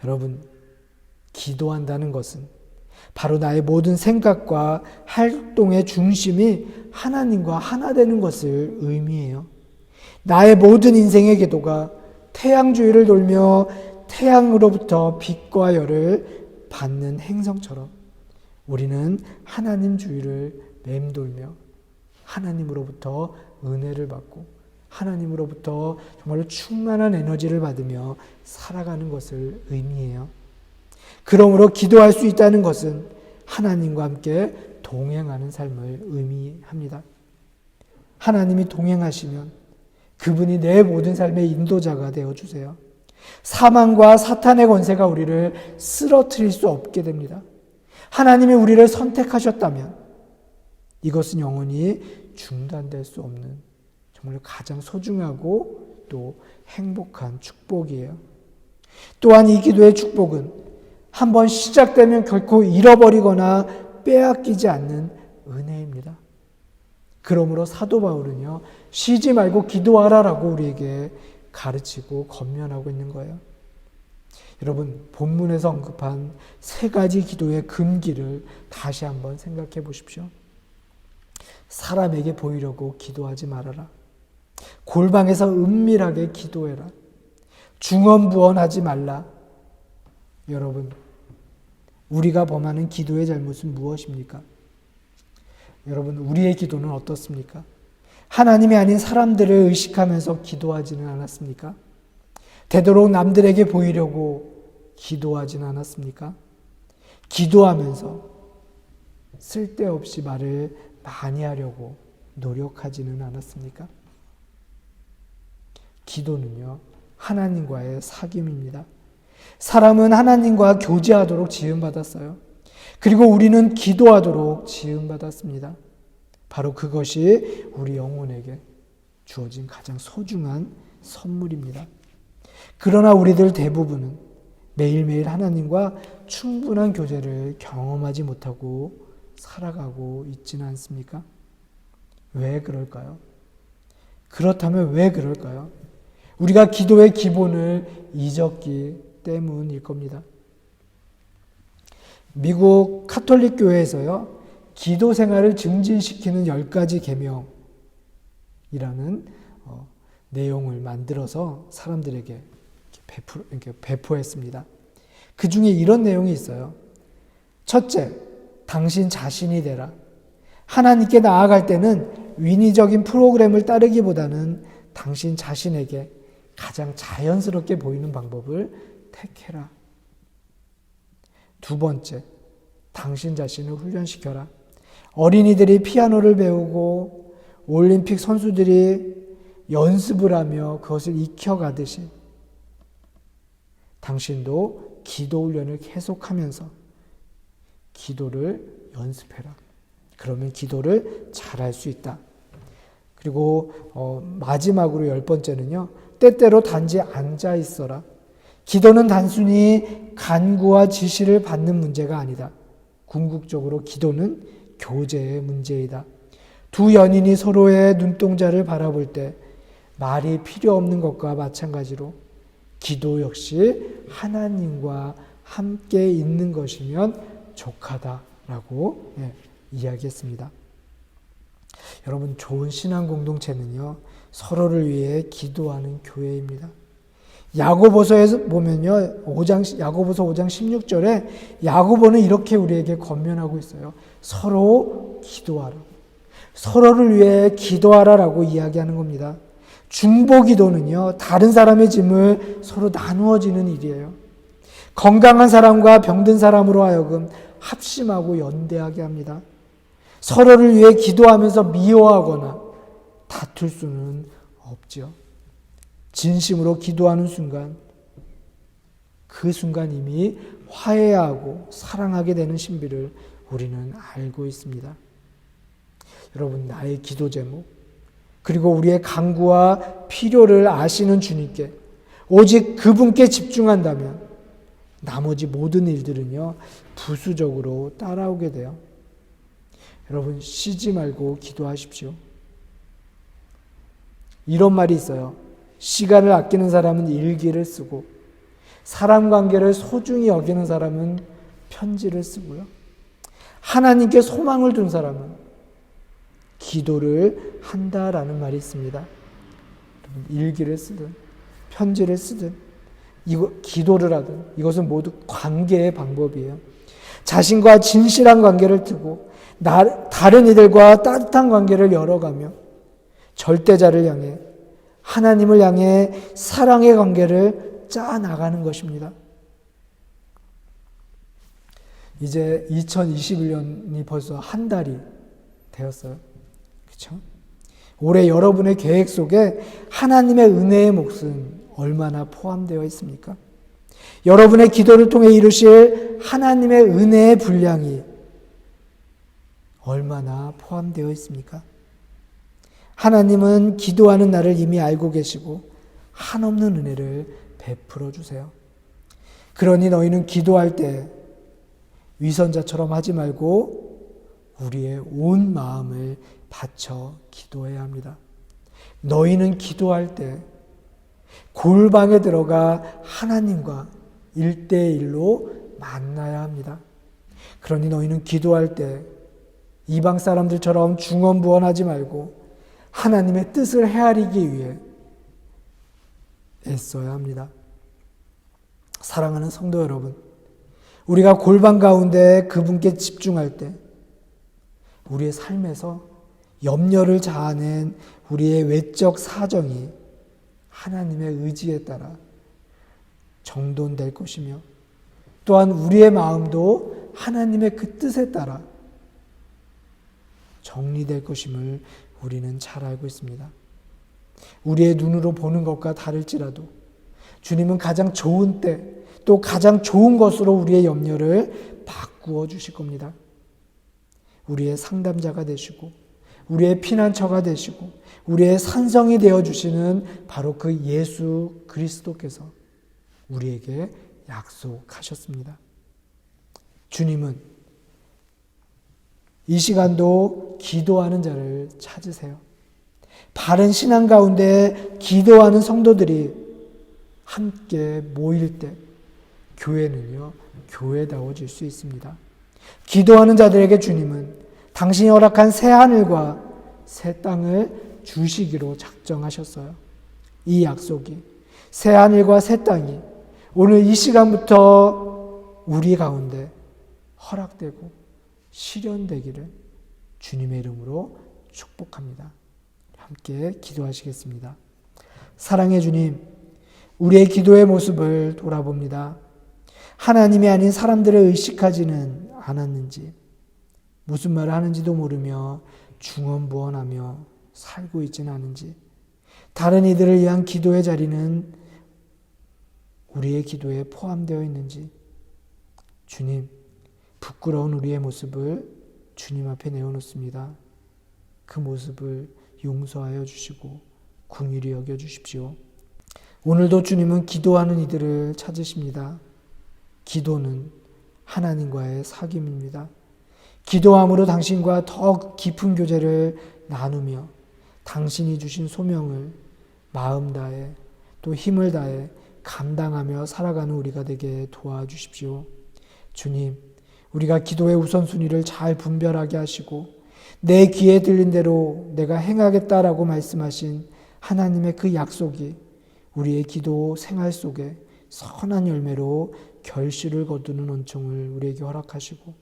여러분, 기도한다는 것은 바로 나의 모든 생각과 활동의 중심이 하나님과 하나 되는 것을 의미해요. 나의 모든 인생의 기도가 태양주위를 돌며 태양으로부터 빛과 열을 받는 행성처럼 우리는 하나님 주위를 맴돌며 하나님으로부터 은혜를 받고 하나님으로부터 정말로 충만한 에너지를 받으며 살아가는 것을 의미해요. 그러므로 기도할 수 있다는 것은 하나님과 함께 동행하는 삶을 의미합니다. 하나님이 동행하시면 그분이 내 모든 삶의 인도자가 되어주세요. 사망과 사탄의 권세가 우리를 쓰러뜨릴 수 없게 됩니다. 하나님이 우리를 선택하셨다면 이것은 영원히 중단될 수 없는 정말 가장 소중하고 또 행복한 축복이에요. 또한 이 기도의 축복은 한번 시작되면 결코 잃어버리거나 빼앗기지 않는 은혜입니다. 그러므로 사도 바울은요, 쉬지 말고 기도하라라고 우리에게 가르치고 권면하고 있는 거예요. 여러분, 본문에서 언급한 세 가지 기도의 금기를 다시 한번 생각해 보십시오. 사람에게 보이려고 기도하지 말아라. 골방에서 은밀하게 기도해라. 중언부언하지 말라. 여러분, 우리가 범하는 기도의 잘못은 무엇입니까? 여러분, 우리의 기도는 어떻습니까? 하나님이 아닌 사람들을 의식하면서 기도하지는 않았습니까? 되도록 남들에게 보이려고 기도하지는 않았습니까? 기도하면서 쓸데없이 말을 많이 하려고 노력하지는 않았습니까? 기도는요, 하나님과의 사귐입니다. 사람은 하나님과 교제하도록 지음받았어요. 그리고 우리는 기도하도록 지음받았습니다. 바로 그것이 우리 영혼에게 주어진 가장 소중한 선물입니다. 그러나 우리들 대부분은 매일매일 하나님과 충분한 교제를 경험하지 못하고 살아가고 있지는 않습니까? 왜 그럴까요? 그렇다면 왜 그럴까요? 우리가 기도의 기본을 잊었기 때문일 겁니다. 미국 카톨릭 교회에서요, 기도 생활을 증진시키는 10가지 계명이라는 내용을 만들어서 사람들에게 배포했습니다. 그 중에 이런 내용이 있어요. 첫째, 당신 자신이 되라. 하나님께 나아갈 때는 인위적인 프로그램을 따르기보다는 당신 자신에게 가장 자연스럽게 보이는 방법을 택해라. 두 번째, 당신 자신을 훈련시켜라. 어린이들이 피아노를 배우고 올림픽 선수들이 연습을 하며 그것을 익혀가듯이 당신도 기도 훈련을 계속하면서 기도를 연습해라. 그러면 기도를 잘할 수 있다. 그리고 마지막으로 10번째는요. 때때로 단지 앉아 있어라. 기도는 단순히 간구와 지시를 받는 문제가 아니다. 궁극적으로 기도는 교제의 문제이다. 두 연인이 서로의 눈동자를 바라볼 때 말이 필요 없는 것과 마찬가지로 기도 역시 하나님과 함께 있는 것이면 족하다라고 이야기했습니다. 여러분, 좋은 신앙 공동체는요, 서로를 위해 기도하는 교회입니다. 야고보서에서 보면요, 야고보서 5장 16절에 야고보는 이렇게 우리에게 권면하고 있어요. 서로 기도하라. 서로를 위해 기도하라라고 이야기하는 겁니다. 중보기도는요, 다른 사람의 짐을 서로 나누어지는 일이에요. 건강한 사람과 병든 사람으로 하여금 합심하고 연대하게 합니다. 서로를 위해 기도하면서 미워하거나 다툴 수는 없죠. 진심으로 기도하는 순간, 그 순간 이미 화해하고 사랑하게 되는 신비를 우리는 알고 있습니다. 여러분, 나의 기도 제목, 그리고 우리의 간구와 필요를 아시는 주님께 오직 그분께 집중한다면 나머지 모든 일들은요, 부수적으로 따라오게 돼요. 여러분, 쉬지 말고 기도하십시오. 이런 말이 있어요. 시간을 아끼는 사람은 일기를 쓰고 사람 관계를 소중히 여기는 사람은 편지를 쓰고요. 하나님께 소망을 둔 사람은 기도를 한다라는 말이 있습니다. 일기를 쓰든 편지를 쓰든 기도를 하든 이것은 모두 관계의 방법이에요. 자신과 진실한 관계를 두고 다른 이들과 따뜻한 관계를 열어가며 절대자를 향해 하나님을 향해 사랑의 관계를 짜나가는 것입니다. 이제 2021년이 벌써 한 달이 되었어요. 그렇죠? 올해 여러분의 계획 속에 하나님의 은혜의 몫은 얼마나 포함되어 있습니까? 여러분의 기도를 통해 이루실 하나님의 은혜의 분량이 얼마나 포함되어 있습니까? 하나님은 기도하는 나를 이미 알고 계시고 한없는 은혜를 베풀어 주세요. 그러니 너희는 기도할 때 위선자처럼 하지 말고 우리의 온 마음을 바쳐 기도해야 합니다. 너희는 기도할 때 골방에 들어가 하나님과 1대1로 만나야 합니다. 그러니 너희는 기도할 때 이방 사람들처럼 중언부언하지 말고 하나님의 뜻을 헤아리기 위해 애써야 합니다. 사랑하는 성도 여러분, 우리가 골방 가운데 그분께 집중할 때 우리의 삶에서 염려를 자아낸 우리의 외적 사정이 하나님의 의지에 따라 정돈될 것이며 또한 우리의 마음도 하나님의 그 뜻에 따라 정리될 것임을 우리는 잘 알고 있습니다. 우리의 눈으로 보는 것과 다를지라도 주님은 가장 좋은 때 또 가장 좋은 것으로 우리의 염려를 바꾸어 주실 겁니다. 우리의 상담자가 되시고 우리의 피난처가 되시고 우리의 산성이 되어주시는 바로 그 예수 그리스도께서 우리에게 약속하셨습니다. 주님은 이 시간도 기도하는 자를 찾으세요. 바른 신앙 가운데 기도하는 성도들이 함께 모일 때 교회는요, 교회다워질 수 있습니다. 기도하는 자들에게 주님은 당신이 허락한 새 하늘과 새 땅을 주시기로 작정하셨어요. 이 약속이, 새 하늘과 새 땅이 오늘 이 시간부터 우리 가운데 허락되고 실현되기를 주님의 이름으로 축복합니다. 함께 기도하시겠습니다. 사랑의 주님, 우리의 기도의 모습을 돌아봅니다. 하나님이 아닌 사람들을 의식하지는 않았는지, 무슨 말을 하는지도 모르며 중언부언하며 살고 있지는 않은지, 다른 이들을 위한 기도의 자리는 우리의 기도에 포함되어 있는지, 주님, 부끄러운 우리의 모습을 주님 앞에 내어놓습니다. 그 모습을 용서하여 주시고 긍휼히 여겨 주십시오. 오늘도 주님은 기도하는 이들을 찾으십니다. 기도는 하나님과의 사귐입니다. 기도함으로 당신과 더 깊은 교제를 나누며 당신이 주신 소명을 마음 다해 또 힘을 다해 감당하며 살아가는 우리가 되게 도와주십시오. 주님, 우리가 기도의 우선순위를 잘 분별하게 하시고 내 귀에 들린 대로 내가 행하겠다라고 말씀하신 하나님의 그 약속이 우리의 기도 생활 속에 선한 열매로 결실을 거두는 은총을 우리에게 허락하시고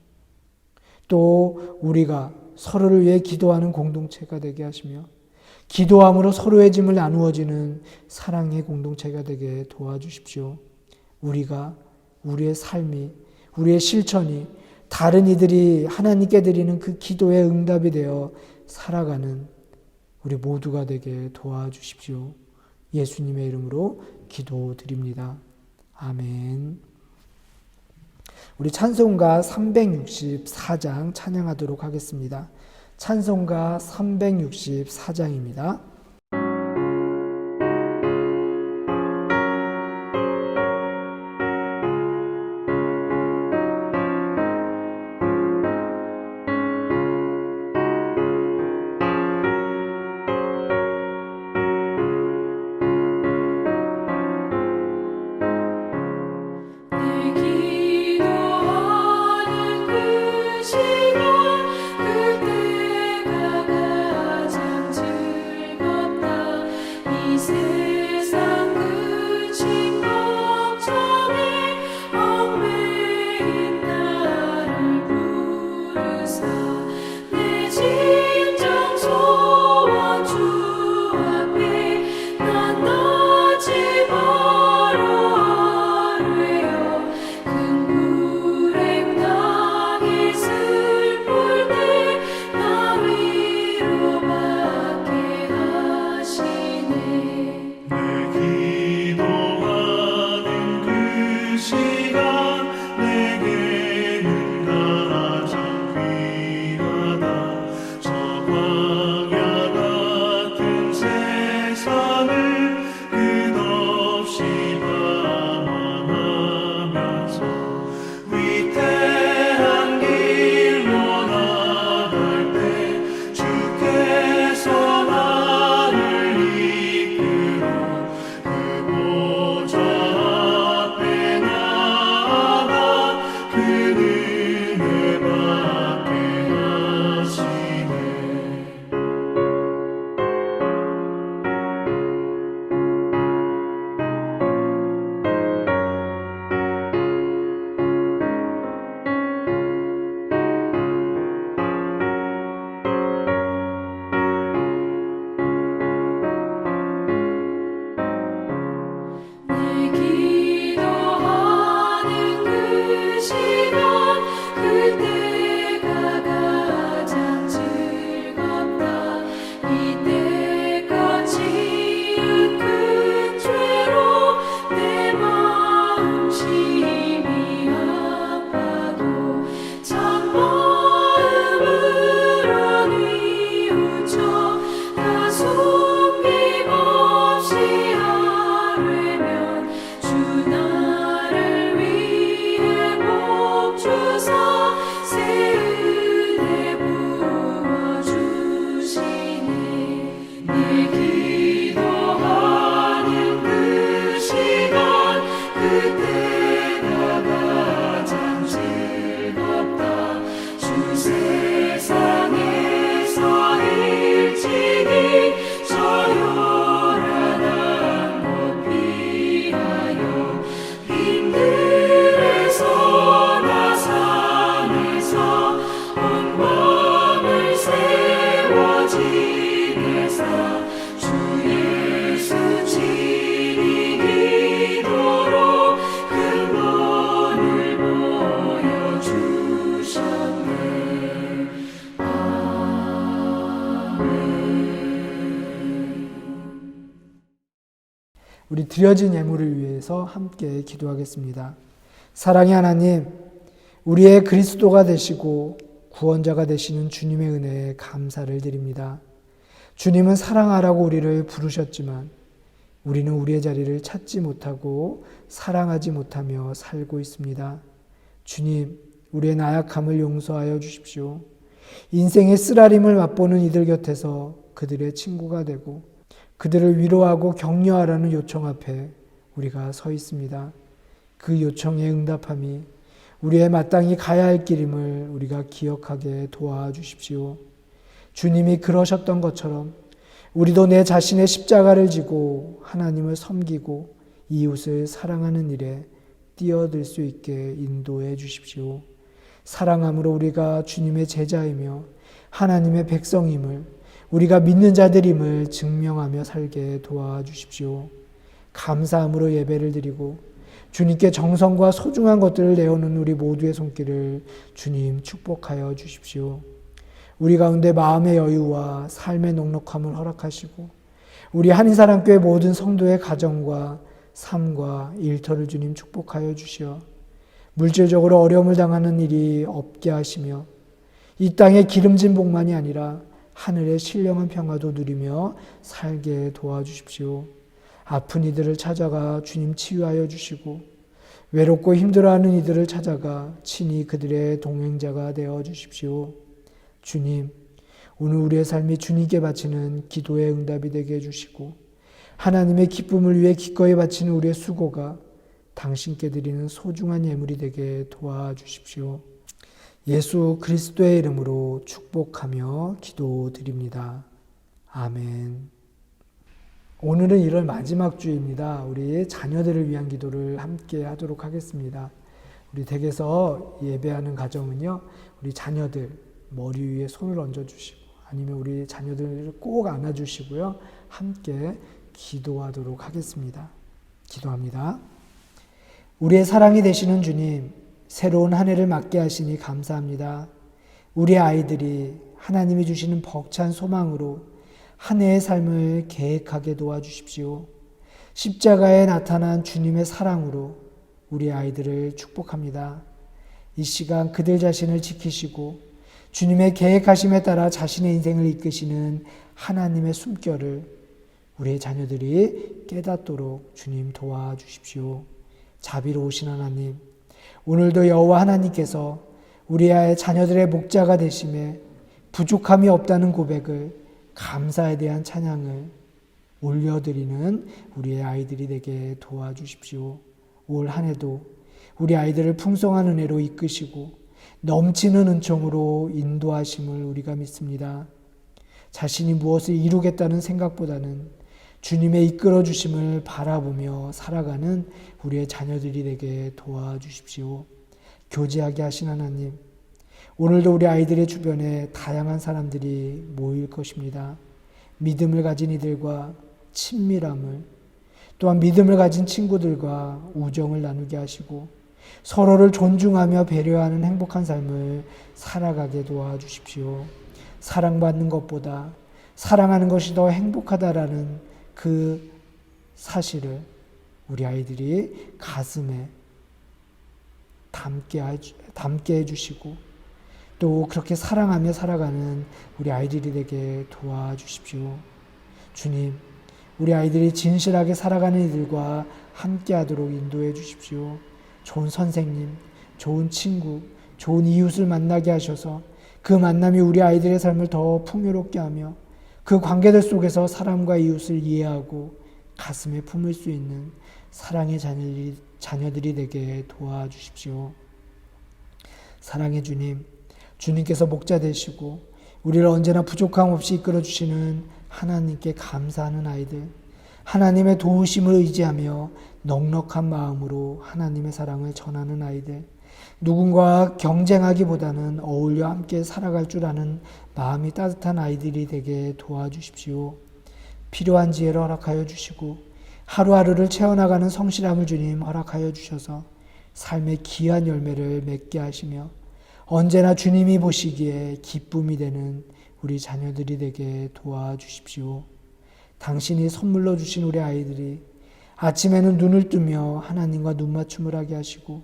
또 우리가 서로를 위해 기도하는 공동체가 되게 하시며 기도함으로 서로의 짐을 나누어지는 사랑의 공동체가 되게 도와주십시오. 우리가 우리의 삶이 우리의 실천이 다른 이들이 하나님께 드리는 그 기도의 응답이 되어 살아가는 우리 모두가 되게 도와주십시오. 예수님의 이름으로 기도드립니다. 아멘. 우리 찬송가 364장 찬양하도록 하겠습니다. 찬송가 364장입니다. 우리 드려진 예물을 위해서 함께 기도하겠습니다. 사랑의 하나님, 우리의 그리스도가 되시고 구원자가 되시는 주님의 은혜에 감사를 드립니다. 주님은 사랑하라고 우리를 부르셨지만 우리는 우리의 자리를 찾지 못하고 사랑하지 못하며 살고 있습니다. 주님, 우리의 나약함을 용서하여 주십시오. 인생의 쓰라림을 맛보는 이들 곁에서 그들의 친구가 되고 그들을 위로하고 격려하라는 요청 앞에 우리가 서 있습니다. 그 요청에 응답함이 우리의 마땅히 가야 할 길임을 우리가 기억하게 도와주십시오. 주님이 그러셨던 것처럼 우리도 내 자신의 십자가를 지고 하나님을 섬기고 이웃을 사랑하는 일에 뛰어들 수 있게 인도해 주십시오. 사랑함으로 우리가 주님의 제자이며 하나님의 백성임을, 우리가 믿는 자들임을 증명하며 살게 도와주십시오. 감사함으로 예배를 드리고 주님께 정성과 소중한 것들을 내어놓는 우리 모두의 손길을 주님 축복하여 주십시오. 우리 가운데 마음의 여유와 삶의 넉넉함을 허락하시고 우리 한인사랑교회 모든 성도의 가정과 삶과 일터를 주님 축복하여 주시어 물질적으로 어려움을 당하는 일이 없게 하시며 이 땅의 기름진 복만이 아니라 하늘의 신령한 평화도 누리며 살게 도와주십시오. 아픈 이들을 찾아가 주님 치유하여 주시고 외롭고 힘들어하는 이들을 찾아가 친히 그들의 동행자가 되어 주십시오. 주님, 오늘 우리의 삶이 주님께 바치는 기도의 응답이 되게 해주시고 하나님의 기쁨을 위해 기꺼이 바치는 우리의 수고가 당신께 드리는 소중한 예물이 되게 도와주십시오. 예수 그리스도의 이름으로 축복하며 기도드립니다. 아멘. 오늘은 1월 마지막 주입니다. 우리 자녀들을 위한 기도를 함께 하도록 하겠습니다. 우리 댁에서 예배하는 가정은요, 우리 자녀들 머리 위에 손을 얹어주시고 아니면 우리 자녀들을 꼭 안아주시고요, 함께 기도하도록 하겠습니다. 기도합니다. 우리의 사랑이 되시는 주님, 새로운 한 해를 맞게 하시니 감사합니다. 우리 아이들이 하나님이 주시는 벅찬 소망으로 한 해의 삶을 계획하게 도와주십시오. 십자가에 나타난 주님의 사랑으로 우리 아이들을 축복합니다. 이 시간 그들 자신을 지키시고 주님의 계획하심에 따라 자신의 인생을 이끄시는 하나님의 숨결을 우리의 자녀들이 깨닫도록 주님 도와주십시오. 자비로우신 하나님, 오늘도 여호와 하나님께서 우리의 자녀들의 목자가 되심에 부족함이 없다는 고백을, 감사에 대한 찬양을 올려드리는 우리의 아이들이 되게 도와주십시오. 올 한 해도 우리 아이들을 풍성한 은혜로 이끄시고 넘치는 은총으로 인도하심을 우리가 믿습니다. 자신이 무엇을 이루겠다는 생각보다는 주님의 이끌어 주심을 바라보며 살아가는 우리의 자녀들이 되게 도와주십시오. 교제하게 하신 하나님, 오늘도 우리 아이들의 주변에 다양한 사람들이 모일 것입니다. 믿음을 가진 이들과 친밀함을, 또한 믿음을 가진 친구들과 우정을 나누게 하시고 서로를 존중하며 배려하는 행복한 삶을 살아가게 도와주십시오. 사랑받는 것보다 사랑하는 것이 더 행복하다라는 그 사실을 우리 아이들이 가슴에 담게 해주시고 또 그렇게 사랑하며 살아가는 우리 아이들이 되게 도와주십시오. 주님, 우리 아이들이 진실하게 살아가는 이들과 함께하도록 인도해 주십시오. 좋은 선생님, 좋은 친구, 좋은 이웃을 만나게 하셔서 그 만남이 우리 아이들의 삶을 더 풍요롭게 하며 그 관계들 속에서 사람과 이웃을 이해하고 가슴에 품을 수 있는 사랑의 자녀들이 되게 도와주십시오. 사랑의 주님, 주님께서 목자 되시고 우리를 언제나 부족함 없이 이끌어주시는 하나님께 감사하는 아이들, 하나님의 도우심을 의지하며 넉넉한 마음으로 하나님의 사랑을 전하는 아이들, 누군가와 경쟁하기보다는 어울려 함께 살아갈 줄 아는 마음이 따뜻한 아이들이 되게 도와주십시오. 필요한 지혜를 허락하여 주시고 하루하루를 채워나가는 성실함을 주님 허락하여 주셔서 삶의 귀한 열매를 맺게 하시며 언제나 주님이 보시기에 기쁨이 되는 우리 자녀들이 되게 도와주십시오. 당신이 선물로 주신 우리 아이들이 아침에는 눈을 뜨며 하나님과 눈맞춤을 하게 하시고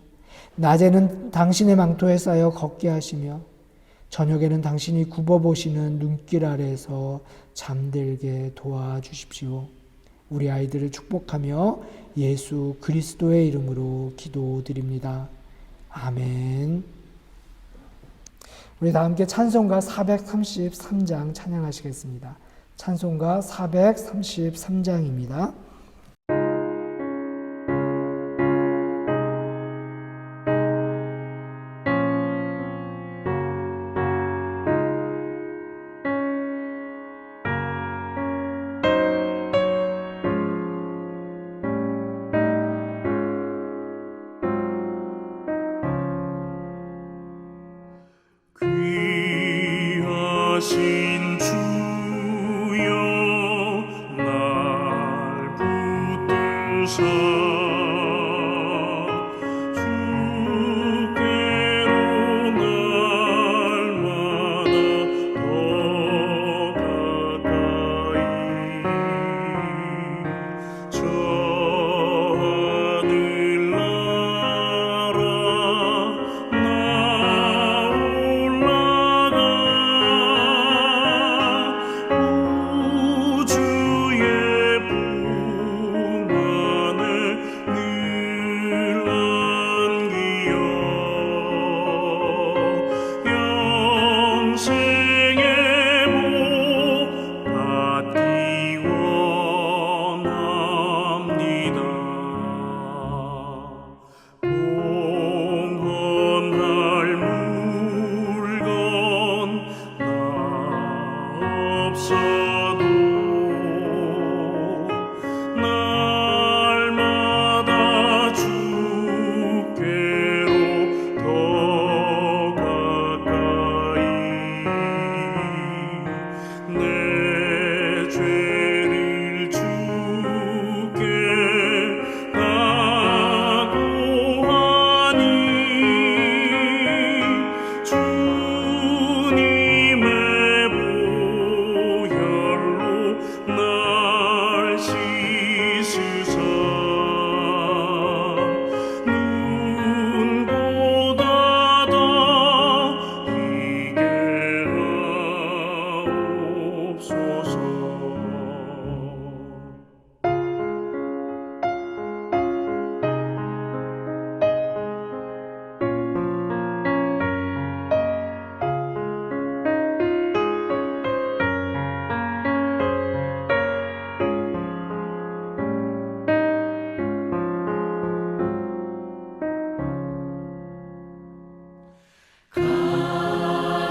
낮에는 당신의 망토에 쌓여 걷게 하시며 저녁에는 당신이 굽어보시는 눈길 아래에서 잠들게 도와주십시오. 우리 아이들을 축복하며 예수 그리스도의 이름으로 기도드립니다. 아멘. 우리 다 함께 찬송가 433장 찬양하시겠습니다. 찬송가 433장입니다. 귀하신 주여 날 붙드사 주께로 날마다 날 씻으사 눈보다 더 희게 하옵소서.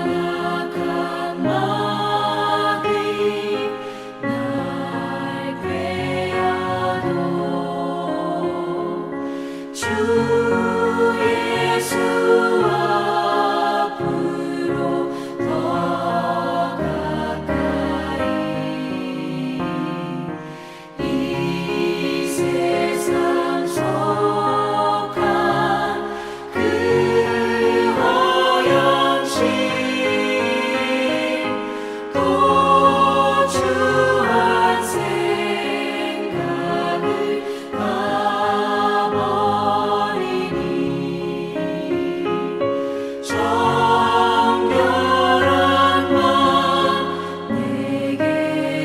간악한 마귀 날 꾀하도 주 예수 앞으로 더 가까이 이 세상 속한 그 허영심 고주한 생각을 가버리니 정결한 맘 내게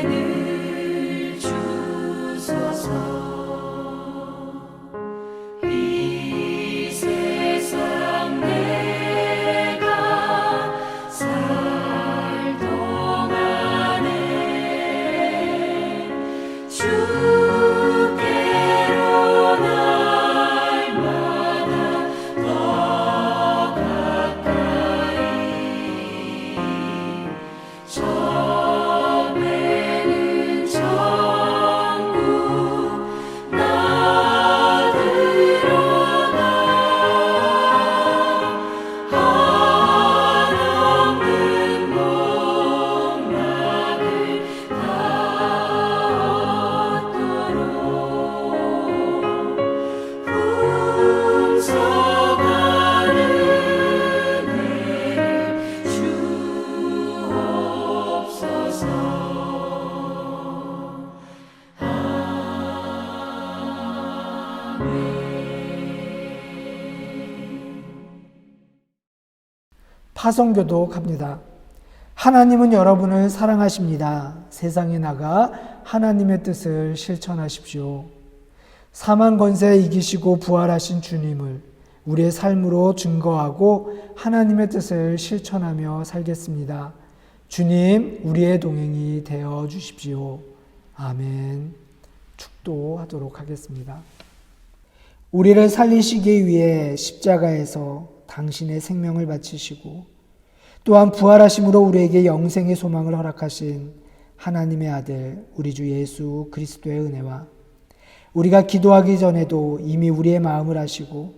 늘 주소서. 이 세상 내가 살 동안에 주께로 날마다 더 가까이 저 배는 천국 나 들어가 한없는 목락을 다 얻도록 풍성한 은혜를 주옵소서. 파송교도 갑니다. 하나님은 여러분을 사랑하십니다. 세상에 나가 하나님의 뜻을 실천하십시오. 사망 권세에 이기시고 부활하신 주님을 우리의 삶으로 증거하고 하나님의 뜻을 실천하며 살겠습니다. 주님, 우리의 동행이 되어 주십시오. 아멘. 축도하도록 하겠습니다. 우리를 살리시기 위해 십자가에서 당신의 생명을 바치시고 또한 부활하심으로 우리에게 영생의 소망을 허락하신 하나님의 아들 우리 주 예수 그리스도의 은혜와 우리가 기도하기 전에도 이미 우리의 마음을 아시고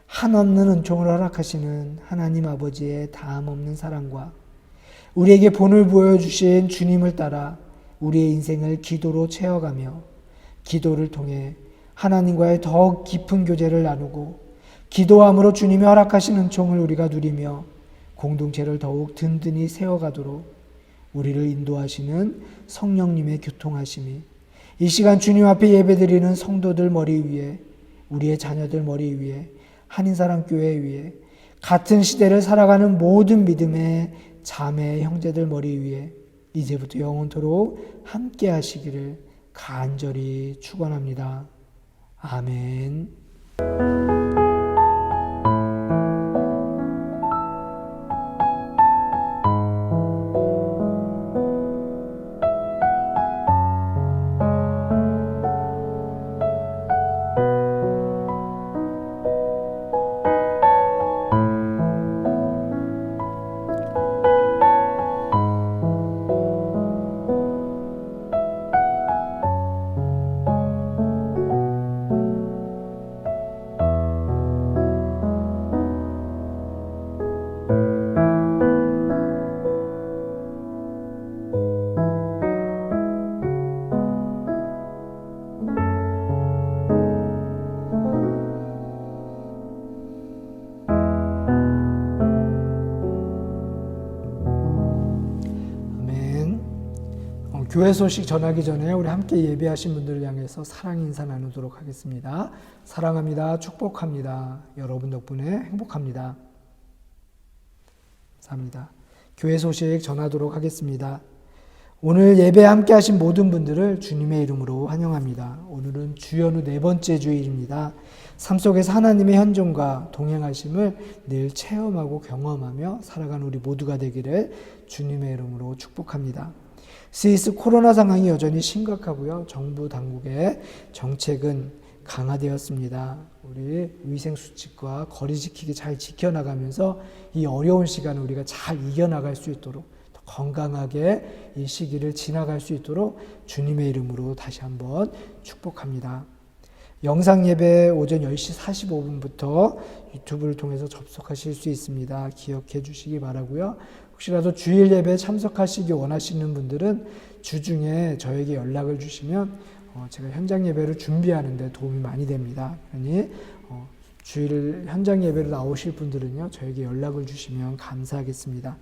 한없는 은총을 허락하시는 하나님 아버지의 다함없는 사랑과 우리에게 본을 보여주신 주님을 따라 우리의 인생을 기도로 채워가며 기도를 통해 하나님과의 더욱 깊은 교제를 나누고 기도함으로 주님이 허락하신 은총을 우리가 누리며 공동체를 더욱 든든히 세워가도록 우리를 인도하시는 성령님의 교통하심이 이 시간 주님 앞에 예배드리는 성도들 머리 위에 우리의 자녀들 머리 위에 한인사랑교회 위에 같은 시대를 살아가는 모든 믿음의 자매 형제들 머리 위에 이제부터 영원토록 함께 하시기를 간절히 축원합니다. 아멘. 교회 소식 전하기 전에 우리 함께 예배하신 분들을 향해서 사랑 인사 나누도록 하겠습니다. 사랑합니다. 축복합니다. 여러분 덕분에 행복합니다. 감사합니다. 교회 소식 전하도록 하겠습니다. 오늘 예배 함께 하신 모든 분들을 주님의 이름으로 환영합니다. 오늘은 주연 후 4번째 주일입니다. 삶 속에서 하나님의 현존과 동행하심을 늘 체험하고 경험하며 살아가는 우리 모두가 되기를 주님의 이름으로 축복합니다. 스위스 코로나 상황이 여전히 심각하고요. 정부 당국의 정책은 강화되었습니다. 우리 위생수칙과 거리 지키기 잘 지켜나가면서 이 어려운 시간을 우리가 잘 이겨나갈 수 있도록 더 건강하게 이 시기를 지나갈 수 있도록 주님의 이름으로 다시 한번 축복합니다. 영상 예배 오전 10시 45분부터 유튜브를 통해서 접속하실 수 있습니다. 기억해 주시기 바라고요. 혹시라도 주일 예배에 참석하시기 원하시는 분들은 주중에 저에게 연락을 주시면 제가 현장 예배를 준비하는 데 도움이 많이 됩니다. 그러니 주일 현장 예배로 나오실 분들은요, 저에게 연락을 주시면 감사하겠습니다.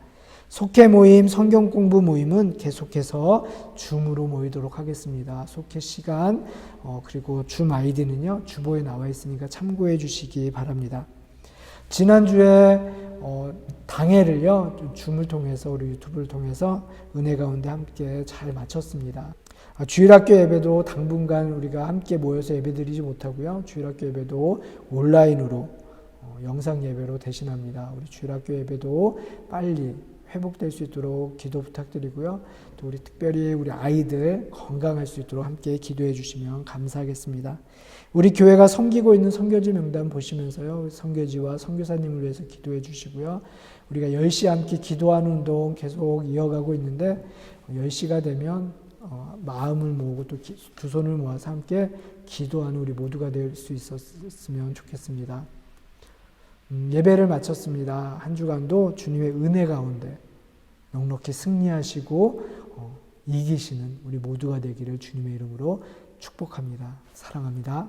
속회 모임, 성경 공부 모임은 계속해서 줌으로 모이도록 하겠습니다. 속회 시간 그리고 줌 아이디는요, 주보에 나와 있으니까 참고해 주시기 바랍니다. 지난주에 당회를요, 줌을 통해서 우리 유튜브를 통해서 은혜 가운데 함께 잘 마쳤습니다. 주일학교 예배도 당분간 우리가 함께 모여서 예배드리지 못하고요. 주일학교 예배도 온라인으로 영상 예배로 대신합니다. 우리 주일학교 예배도 빨리 회복될 수 있도록 기도 부탁드리고요. 또 우리 특별히 우리 아이들 건강할 수 있도록 함께 기도해 주시면 감사하겠습니다. 우리 교회가 섬기고 있는 선교지 명단 보시면서요, 선교지와 선교사님을 위해서 기도해 주시고요. 우리가 10시 함께 기도하는 운동 계속 이어가고 있는데 10시가 되면 마음을 모으고 또 두 손을 모아서 함께 기도하는 우리 모두가 될 수 있었으면 좋겠습니다. 예배를 마쳤습니다. 한 주간도 주님의 은혜 가운데 넉넉히 승리하시고 이기시는 우리 모두가 되기를 주님의 이름으로 축복합니다. 사랑합니다.